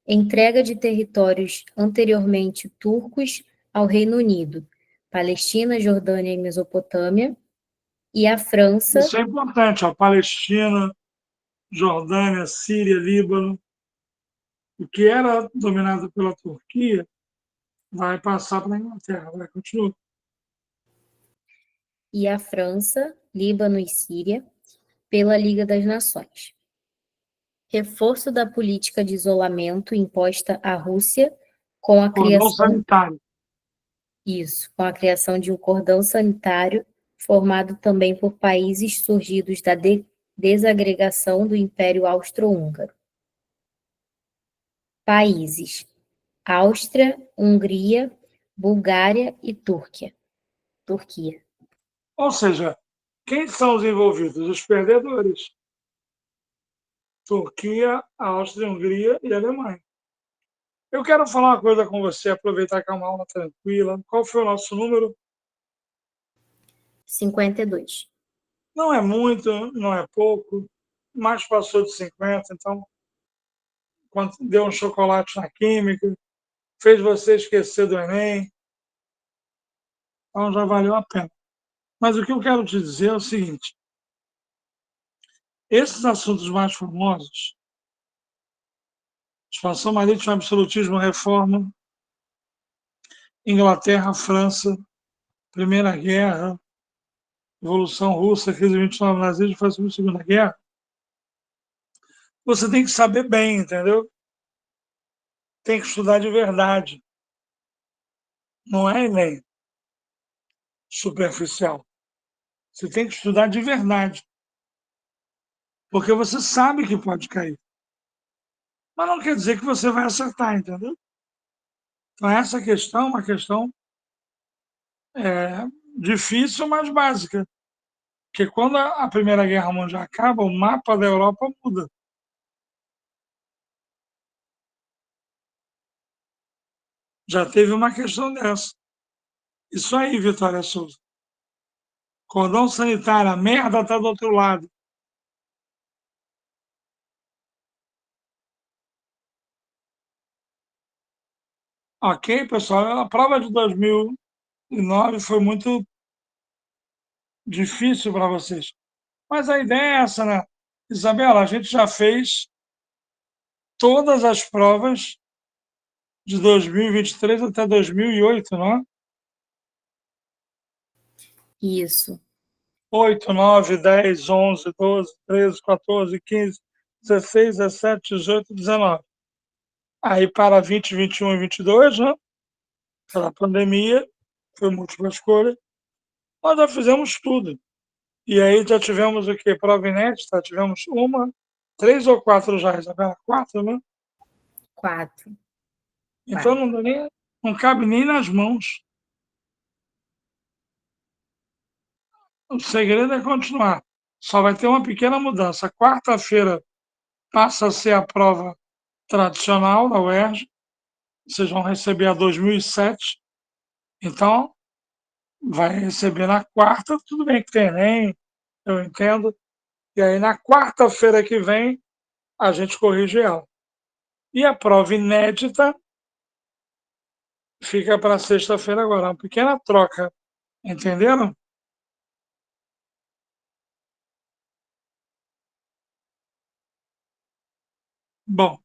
Entrega de territórios anteriormente turcos ao Reino Unido, Palestina, Jordânia e Mesopotâmia, e a França. Isso é importante, ó. Palestina, Jordânia, Síria, Líbano. O que era dominado pela Turquia vai passar para a Inglaterra, vai continuar. E a França, Líbano e Síria, pela Liga das Nações. Reforço da política de isolamento imposta à Rússia com a Cordão criação, sanitário. com a criação de um cordão sanitário formado também por países surgidos da desagregação do Império Austro-Húngaro. Países: Áustria, Hungria, Bulgária e Turquia. Ou seja, quem são os envolvidos? Os perdedores. Turquia, Áustria-Hungria e Alemanha. Eu quero falar uma coisa com você, aproveitar que é uma aula tranquila. Qual foi o nosso número? 52. Não é muito, não é pouco, mas passou de 50, então quando deu um chocolate na química, fez você esquecer do Enem, então já valeu a pena. Mas o que eu quero te dizer é o seguinte: esses assuntos mais famosos, expansão marítima, absolutismo, reforma, Inglaterra, França, Primeira Guerra, Revolução Russa, crise de 29 nazismo, fascismo, Segunda Guerra, você tem que saber bem, entendeu? Tem que estudar de verdade. Não é Enem superficial. Você tem que estudar de verdade. Porque você sabe que pode cair. Mas não quer dizer que você vai acertar, entendeu? Então, essa questão é uma questão difícil, mas básica. Porque quando a Primeira Guerra Mundial acaba, o mapa da Europa muda. Já teve uma questão dessa. Isso aí, Vitória Souza. Cordão sanitário, a merda está do outro lado. Ok, pessoal, a prova de 2009 foi muito difícil para vocês. Mas a ideia é essa, né? Isabela, a gente já fez todas as provas de 2023 até 2008, não é? Isso. 8, 9, 10, 11, 12, 13, 14, 15, 16, 17, 18, 19. Aí para 20, 21 e 22, né? Pela pandemia, foi múltipla escolha, nós já fizemos tudo. E aí já tivemos o quê? Prova inédita, tivemos uma, 3 ou 4 já, Isabela? 4, né? 4. Então não cabe nem nas mãos. O segredo é continuar. Só vai ter uma pequena mudança. Quarta-feira passa a ser a prova tradicional da UERJ. Vocês vão receber a 2007. Então, vai receber na quarta. Tudo bem que tem Enem, eu entendo. E aí, na quarta-feira que vem, a gente corrige ela. E a prova inédita fica para sexta-feira agora. Uma pequena troca. Entenderam? Bom,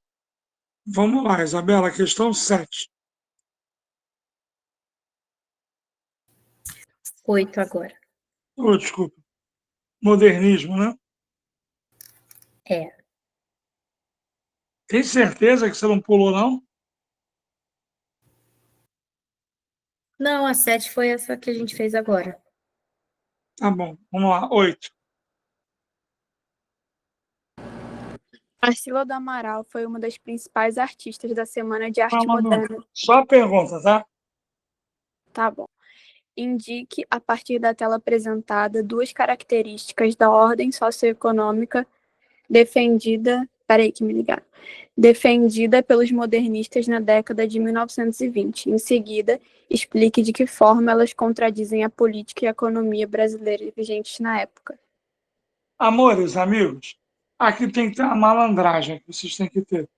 vamos lá, Isabela. Questão 7. 8 agora. Oh, desculpa. Modernismo, né? É. Tem certeza que você não pulou, não? Não, a 7 foi essa que a gente fez agora. Tá bom, vamos lá. 8. Arcila do Amaral foi uma das principais artistas da Semana de Arte Não. Moderna. Só a pergunta, tá? Tá bom. Indique, a partir da tela apresentada, duas características da ordem socioeconômica defendida. Peraí, que me ligaram. Defendida pelos modernistas na década de 1920. Em seguida, explique de que forma elas contradizem a política e a economia brasileira vigentes na época. Amores, amigos, aqui tem que ter uma malandragem que vocês têm que ter.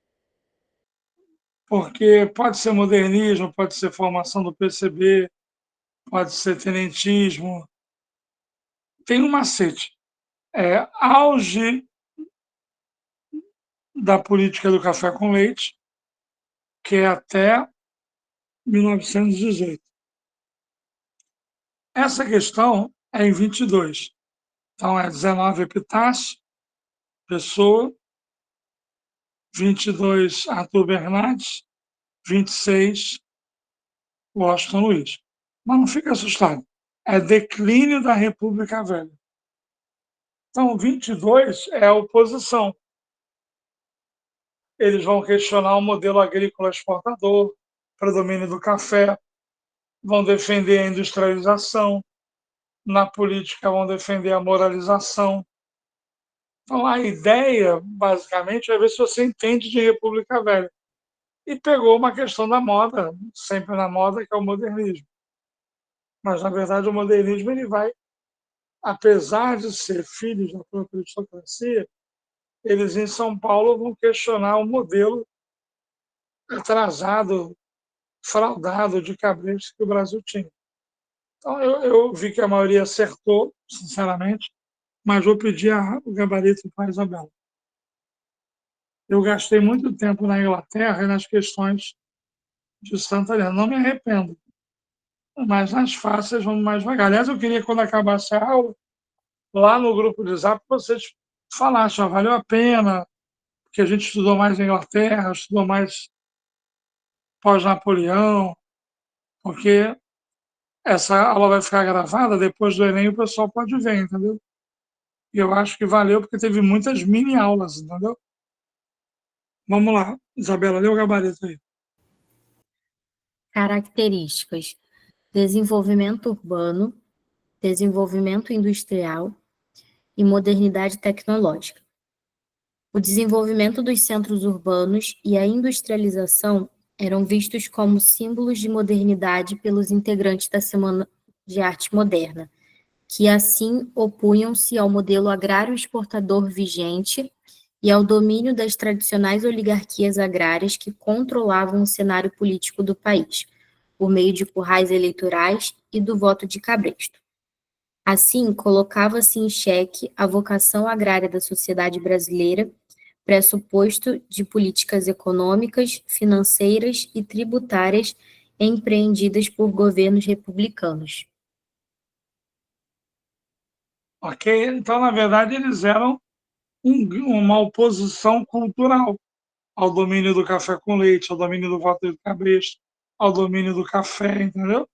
Porque pode ser modernismo, pode ser formação do PCB, pode ser tenentismo. Tem um macete. É auge da política do café com leite, que é até 1918. Essa questão é em 22. Então, é 19 Epitácio, Pessoa, 22 Arthur Bernardes, 26 Washington Luiz. Mas não fica assustado. É declínio da República Velha. Então, 22 é a oposição. Eles vão questionar o modelo agrícola exportador, predomínio do café, vão defender a industrialização, na política vão defender a moralização. Então, a ideia, basicamente, é ver se você entende de República Velha. E pegou uma questão da moda, sempre na moda, que é o modernismo. Mas, na verdade, o modernismo ele vai, apesar de ser filhos da própria aristocracia, eles em São Paulo vão questionar o modelo atrasado, fraudado de cabresto que o Brasil tinha. Então, eu vi que a maioria acertou, sinceramente, mas vou pedir o gabarito para a Isabela. Eu gastei muito tempo na Inglaterra e nas questões de Santa Helena. Não me arrependo, mas nas fáceis vamos mais devagar. Aliás, eu queria, quando acabasse a aula, lá no grupo de Zap, vocês falassem, ó, valeu a pena, porque a gente estudou mais na Inglaterra, estudou mais pós-Napoleão, porque essa aula vai ficar gravada, depois do Enem o pessoal pode ver, entendeu? E eu acho que valeu, porque teve muitas mini-aulas, entendeu? Vamos lá, Isabela, lê o gabarito aí. Características: desenvolvimento urbano, desenvolvimento industrial e modernidade tecnológica. O desenvolvimento dos centros urbanos e a industrialização eram vistos como símbolos de modernidade pelos integrantes da Semana de Arte Moderna, que assim opunham-se ao modelo agrário exportador vigente e ao domínio das tradicionais oligarquias agrárias que controlavam o cenário político do país, por meio de currais eleitorais e do voto de cabresto. Assim, colocava-se em xeque a vocação agrária da sociedade brasileira, pressuposto de políticas econômicas, financeiras e tributárias empreendidas por governos republicanos. Ok? Então, na verdade, eles eram uma oposição cultural ao domínio do café com leite, ao domínio do voto de cabresto, ao domínio do café, entendeu?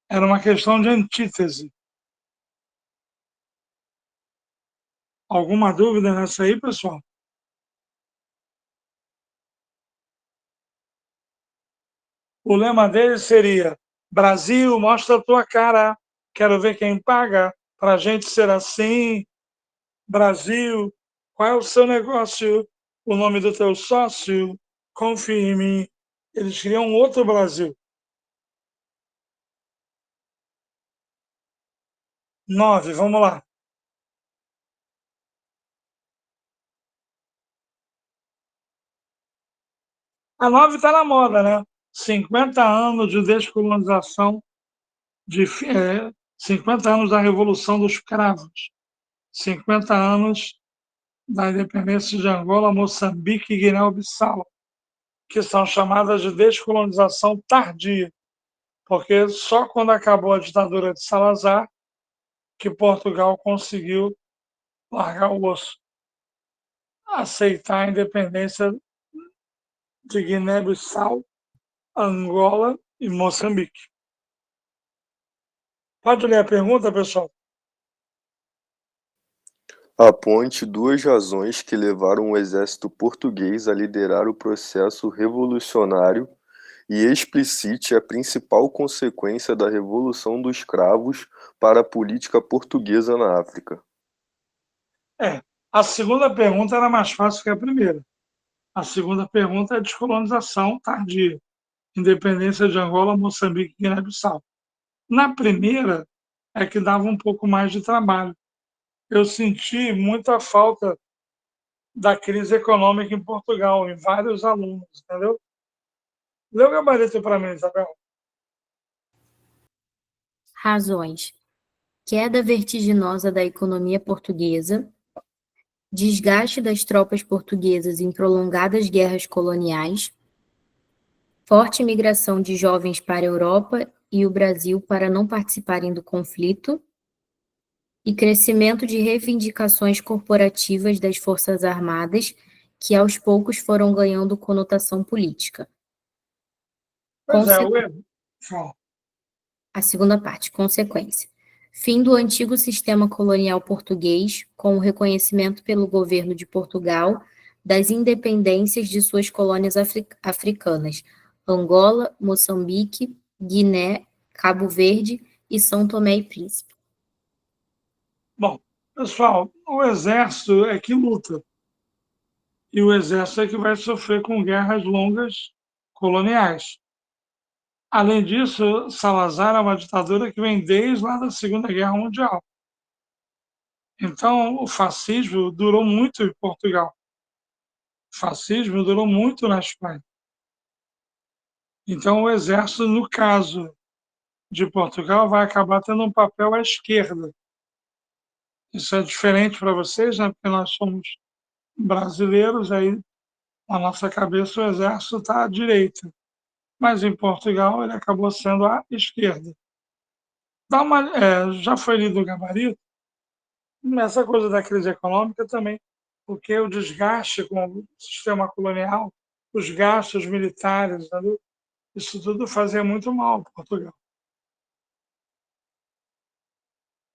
Era uma questão de antítese. Alguma dúvida nessa aí, pessoal? O lema dele seria: Brasil, mostra a tua cara, quero ver quem paga, para a gente ser assim. Brasil, qual é o seu negócio? O nome do teu sócio? Confia em mim. Eles criam um outro Brasil. 9, vamos lá. A 9 está na moda, né? 50 anos de descolonização, 50 anos da Revolução dos Cravos, 50 anos da independência de Angola, Moçambique e Guiné-Bissau, que são chamadas de descolonização tardia, porque só quando acabou a ditadura de Salazar que Portugal conseguiu largar o osso, aceitar a independência de Guiné-Bissau, Angola e Moçambique. Pode ler a pergunta, pessoal? Aponte duas razões que levaram o exército português a liderar o processo revolucionário e explicite a principal consequência da Revolução dos Cravos para a política portuguesa na África. A segunda pergunta era mais fácil que a primeira. A segunda pergunta é a descolonização tardia, independência de Angola, Moçambique e Guiné-Bissau. Na primeira é que dava um pouco mais de trabalho. Eu senti muita falta da crise econômica em Portugal, em vários alunos, entendeu? Lê o gabarito para mim, Isabel. Razões: queda vertiginosa da economia portuguesa, desgaste das tropas portuguesas em prolongadas guerras coloniais, forte migração de jovens para a Europa e o Brasil para não participarem do conflito, e crescimento de reivindicações corporativas das Forças Armadas, que aos poucos foram ganhando conotação política. Pois é, o erro. A segunda parte, consequência. Fim do antigo sistema colonial português, com o reconhecimento pelo governo de Portugal das independências de suas colônias africanas, Angola, Moçambique, Guiné, Cabo Verde e São Tomé e Príncipe. Bom, Pessoal, o exército é que luta. E o exército é que vai sofrer com guerras longas coloniais. Além disso, Salazar é uma ditadura que vem desde lá da Segunda Guerra Mundial. Então, o fascismo durou muito em Portugal. O fascismo durou muito na Espanha. Então, o exército, no caso de Portugal, vai acabar tendo um papel à esquerda. Isso é diferente para vocês, né? Porque nós somos brasileiros, aí na nossa cabeça o exército está à direita. Mas em Portugal ele acabou sendo à esquerda. Já foi lido o gabarito, essa coisa da crise econômica também, porque o desgaste com o sistema colonial, os gastos militares, né? Isso tudo fazia muito mal a Portugal.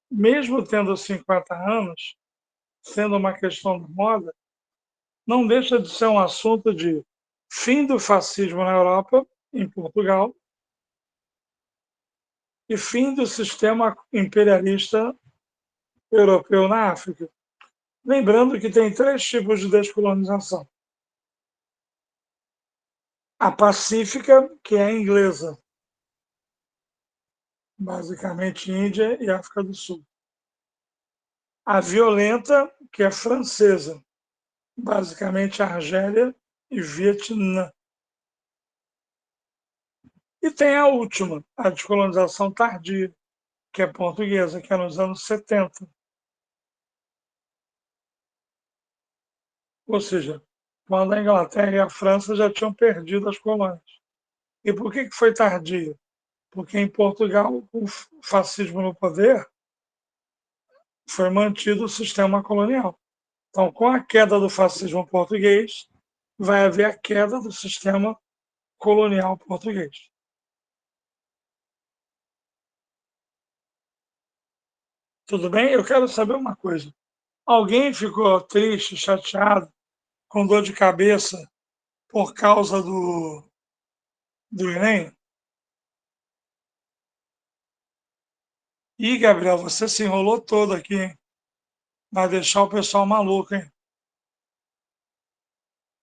Mesmo tendo 50 anos, sendo uma questão de moda, não deixa de ser um assunto de fim do fascismo na Europa, em Portugal, e fim do sistema imperialista europeu na África. Lembrando que tem 3 tipos de descolonização. A pacífica, que é a inglesa, basicamente Índia e África do Sul. A violenta, que é francesa, basicamente Argélia e Vietnã. E tem a última, a descolonização tardia, que é portuguesa, que é nos anos 70. Ou seja, quando a Inglaterra e a França já tinham perdido as colônias. E por que foi tardia? Porque em Portugal, com o fascismo no poder, foi mantido o sistema colonial. Então, com a queda do fascismo português, vai haver a queda do sistema colonial português. Tudo bem? Eu quero saber uma coisa. Alguém ficou triste, chateado, com dor de cabeça por causa do Enem? Ih, Gabriel, você se enrolou todo aqui, hein? Vai deixar o pessoal maluco, hein?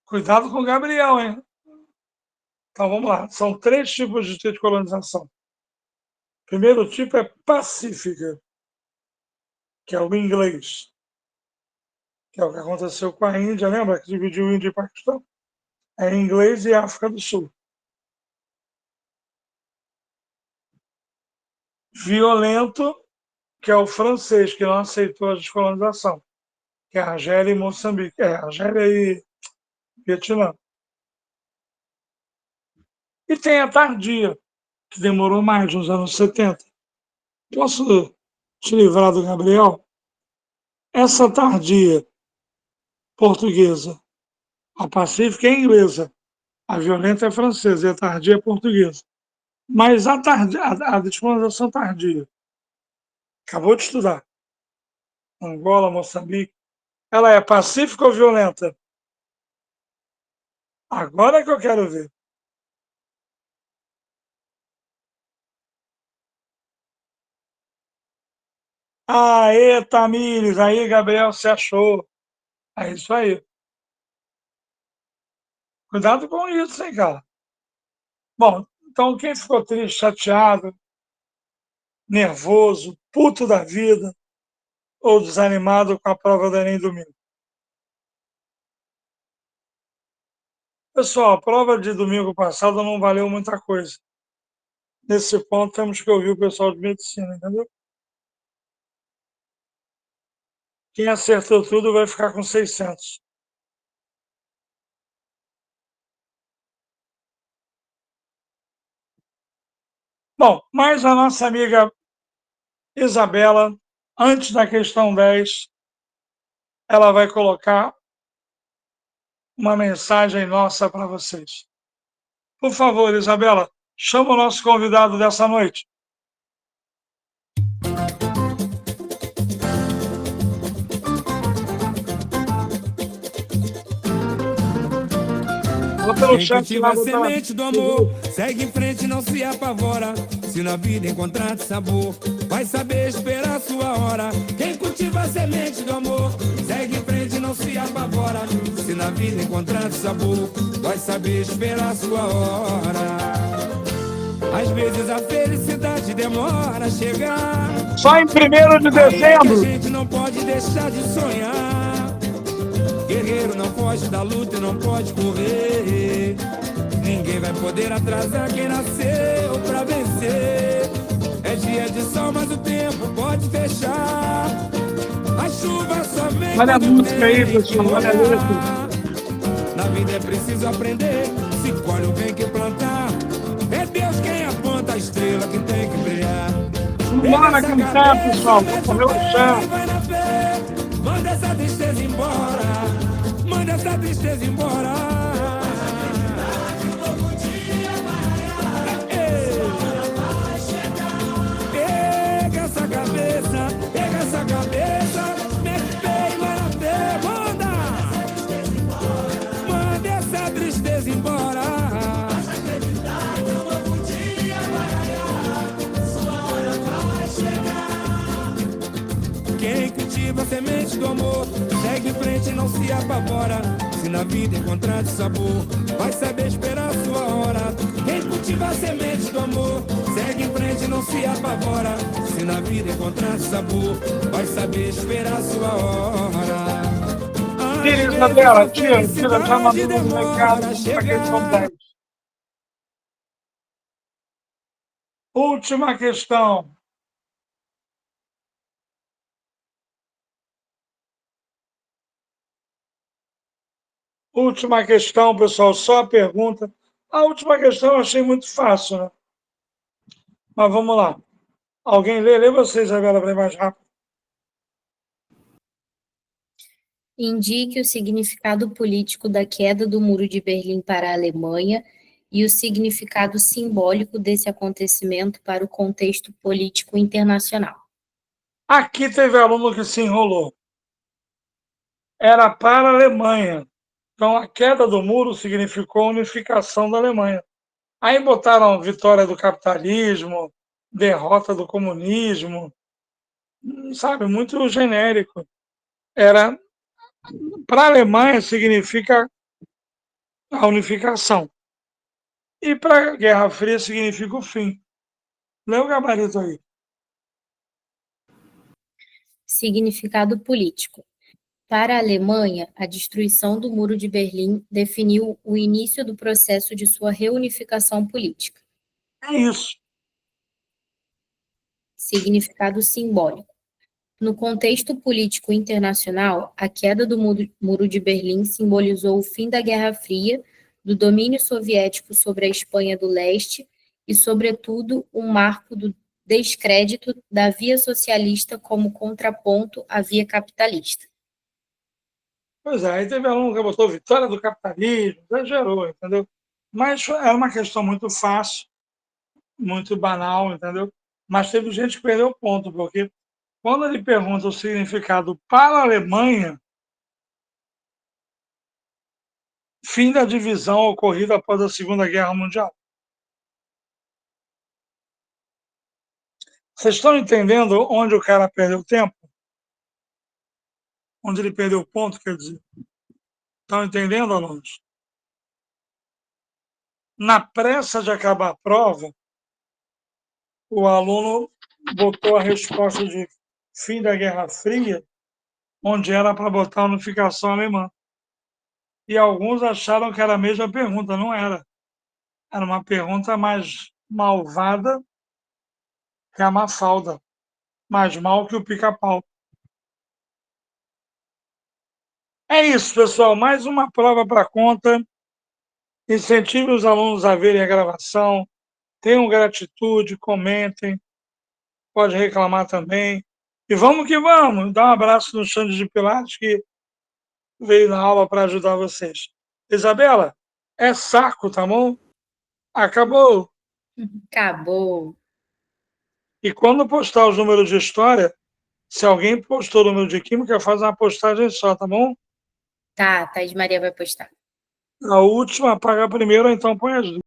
Cuidado com o Gabriel, hein? Então vamos lá. São 3 tipos de descolonização. O primeiro tipo é pacífica, que é o inglês, que é o que aconteceu com a Índia, lembra que dividiu Índia e Paquistão? É inglês e África do Sul. Violento, que é o francês, que não aceitou a descolonização, que é a Argélia e Moçambique, Argélia e Vietnã. E tem a tardia, que demorou mais, nos anos 70. Posso te livrar do Gabriel? Essa tardia portuguesa, a pacífica é inglesa, a violenta é francesa e a tardia é portuguesa. Mas a descolonização tardia, acabou de estudar, Angola, Moçambique, ela é pacífica ou violenta? Agora é que eu quero ver. Aê, Tamires, aí, Gabriel, se achou. É isso aí. Cuidado com isso, hein, cara. Bom, então quem ficou triste, chateado, nervoso, puto da vida ou desanimado com a prova do Enem domingo? Pessoal, a prova de domingo passado não valeu muita coisa. Nesse ponto, temos que ouvir o pessoal de medicina, entendeu? Quem acertou tudo vai ficar com 600. Bom, mas a nossa amiga Isabela, antes da questão 10, ela vai colocar uma mensagem nossa para vocês. Por favor, Isabela, chama o nosso convidado dessa noite. Quem cultiva a semente do amor, segue em frente, não se apavora. Se na vida encontrar sabor, vai saber esperar a sua hora. Quem cultiva a semente semente do amor. Segue em frente, não se apavora. Se na vida encontrar sabor, vai saber esperar a sua hora. Às vezes a felicidade demora a chegar. Só em 1º de Aí é que dezembro. a gente não pode deixar de sonhar. Guerreiro não foge da luta e não pode correr. Ninguém vai poder atrasar quem nasceu pra vencer. É dia de sol, mas o tempo pode fechar. A chuva só vem Olha a quando música aí, tem pessoal, que olha a molhar. letra. Na vida é preciso aprender. Se colhe o bem que plantar. É Deus quem aponta a estrela que tem que brilhar. Bora cantar, pessoal, vamos relaxar. Vai na fé, manda essa tristeza embora. Manda essa tristeza embora. Pega essa cabeça, mete pé e vai na fé, manda essa tristeza embora. Quem cultiva a semente do amor, segue em frente e não se apavora. Se na vida encontrar sabor, vai saber esperar a sua hora. Quem cultiva a semente do amor, segue em frente e não se apavora. Se na vida encontrar sabor, vai saber esperar a sua hora. Tira isso da tela, tira, já mandou no recado para quem são 10. Última questão. Última questão, pessoal, só a pergunta. A última questão eu achei muito fácil, né? Mas vamos lá. Alguém lê? Lê você, Isabela, para ir mais rápido. Indique o significado político da queda do Muro de Berlim para a Alemanha e o significado simbólico desse acontecimento para o contexto político internacional. Aqui teve aluno que se enrolou. Era para a Alemanha. Então, a queda do muro significou a unificação da Alemanha. Aí botaram vitória do capitalismo, derrota do comunismo, sabe, muito genérico. Era, para a Alemanha, significa a unificação. E para a Guerra Fria, significa o fim. Lê o gabarito aí. Significado político. Para a Alemanha, a destruição do Muro de Berlim definiu o início do processo de sua reunificação política. É isso. Significado simbólico. No contexto político internacional, a queda do Muro de Berlim simbolizou o fim da Guerra Fria, do domínio soviético sobre a Espanha do Leste e, sobretudo, um marco do descrédito da via socialista como contraponto à via capitalista. Pois é, aí teve aluno que botou vitória do capitalismo, exagerou, entendeu? Mas era uma questão muito fácil, muito banal, entendeu? Mas teve gente que perdeu o ponto, porque quando ele pergunta o significado para a Alemanha, fim da divisão ocorrida após a Segunda Guerra Mundial. Vocês estão entendendo onde o cara perdeu tempo? Onde ele perdeu o ponto, quer dizer? Estão entendendo, alunos? Na pressa de acabar a prova, o aluno botou a resposta de fim da Guerra Fria, onde era para botar a unificação alemã. E alguns acharam que era a mesma pergunta, não era. Era uma pergunta mais malvada que a Mafalda, mais mal que o pica-pau. É isso, pessoal, mais uma prova para conta. Incentive os alunos a verem a gravação, tenham gratitude, comentem, pode reclamar também. E vamos que vamos, dá um abraço no Xande de Pilates, que veio na aula para ajudar vocês. Isabela, é saco, tá bom? Acabou. Acabou. E quando postar os números de história, se alguém postou o número de química, faz uma postagem só, tá bom? Tá, Thaís Maria vai postar. A última paga primeiro, então põe as duas.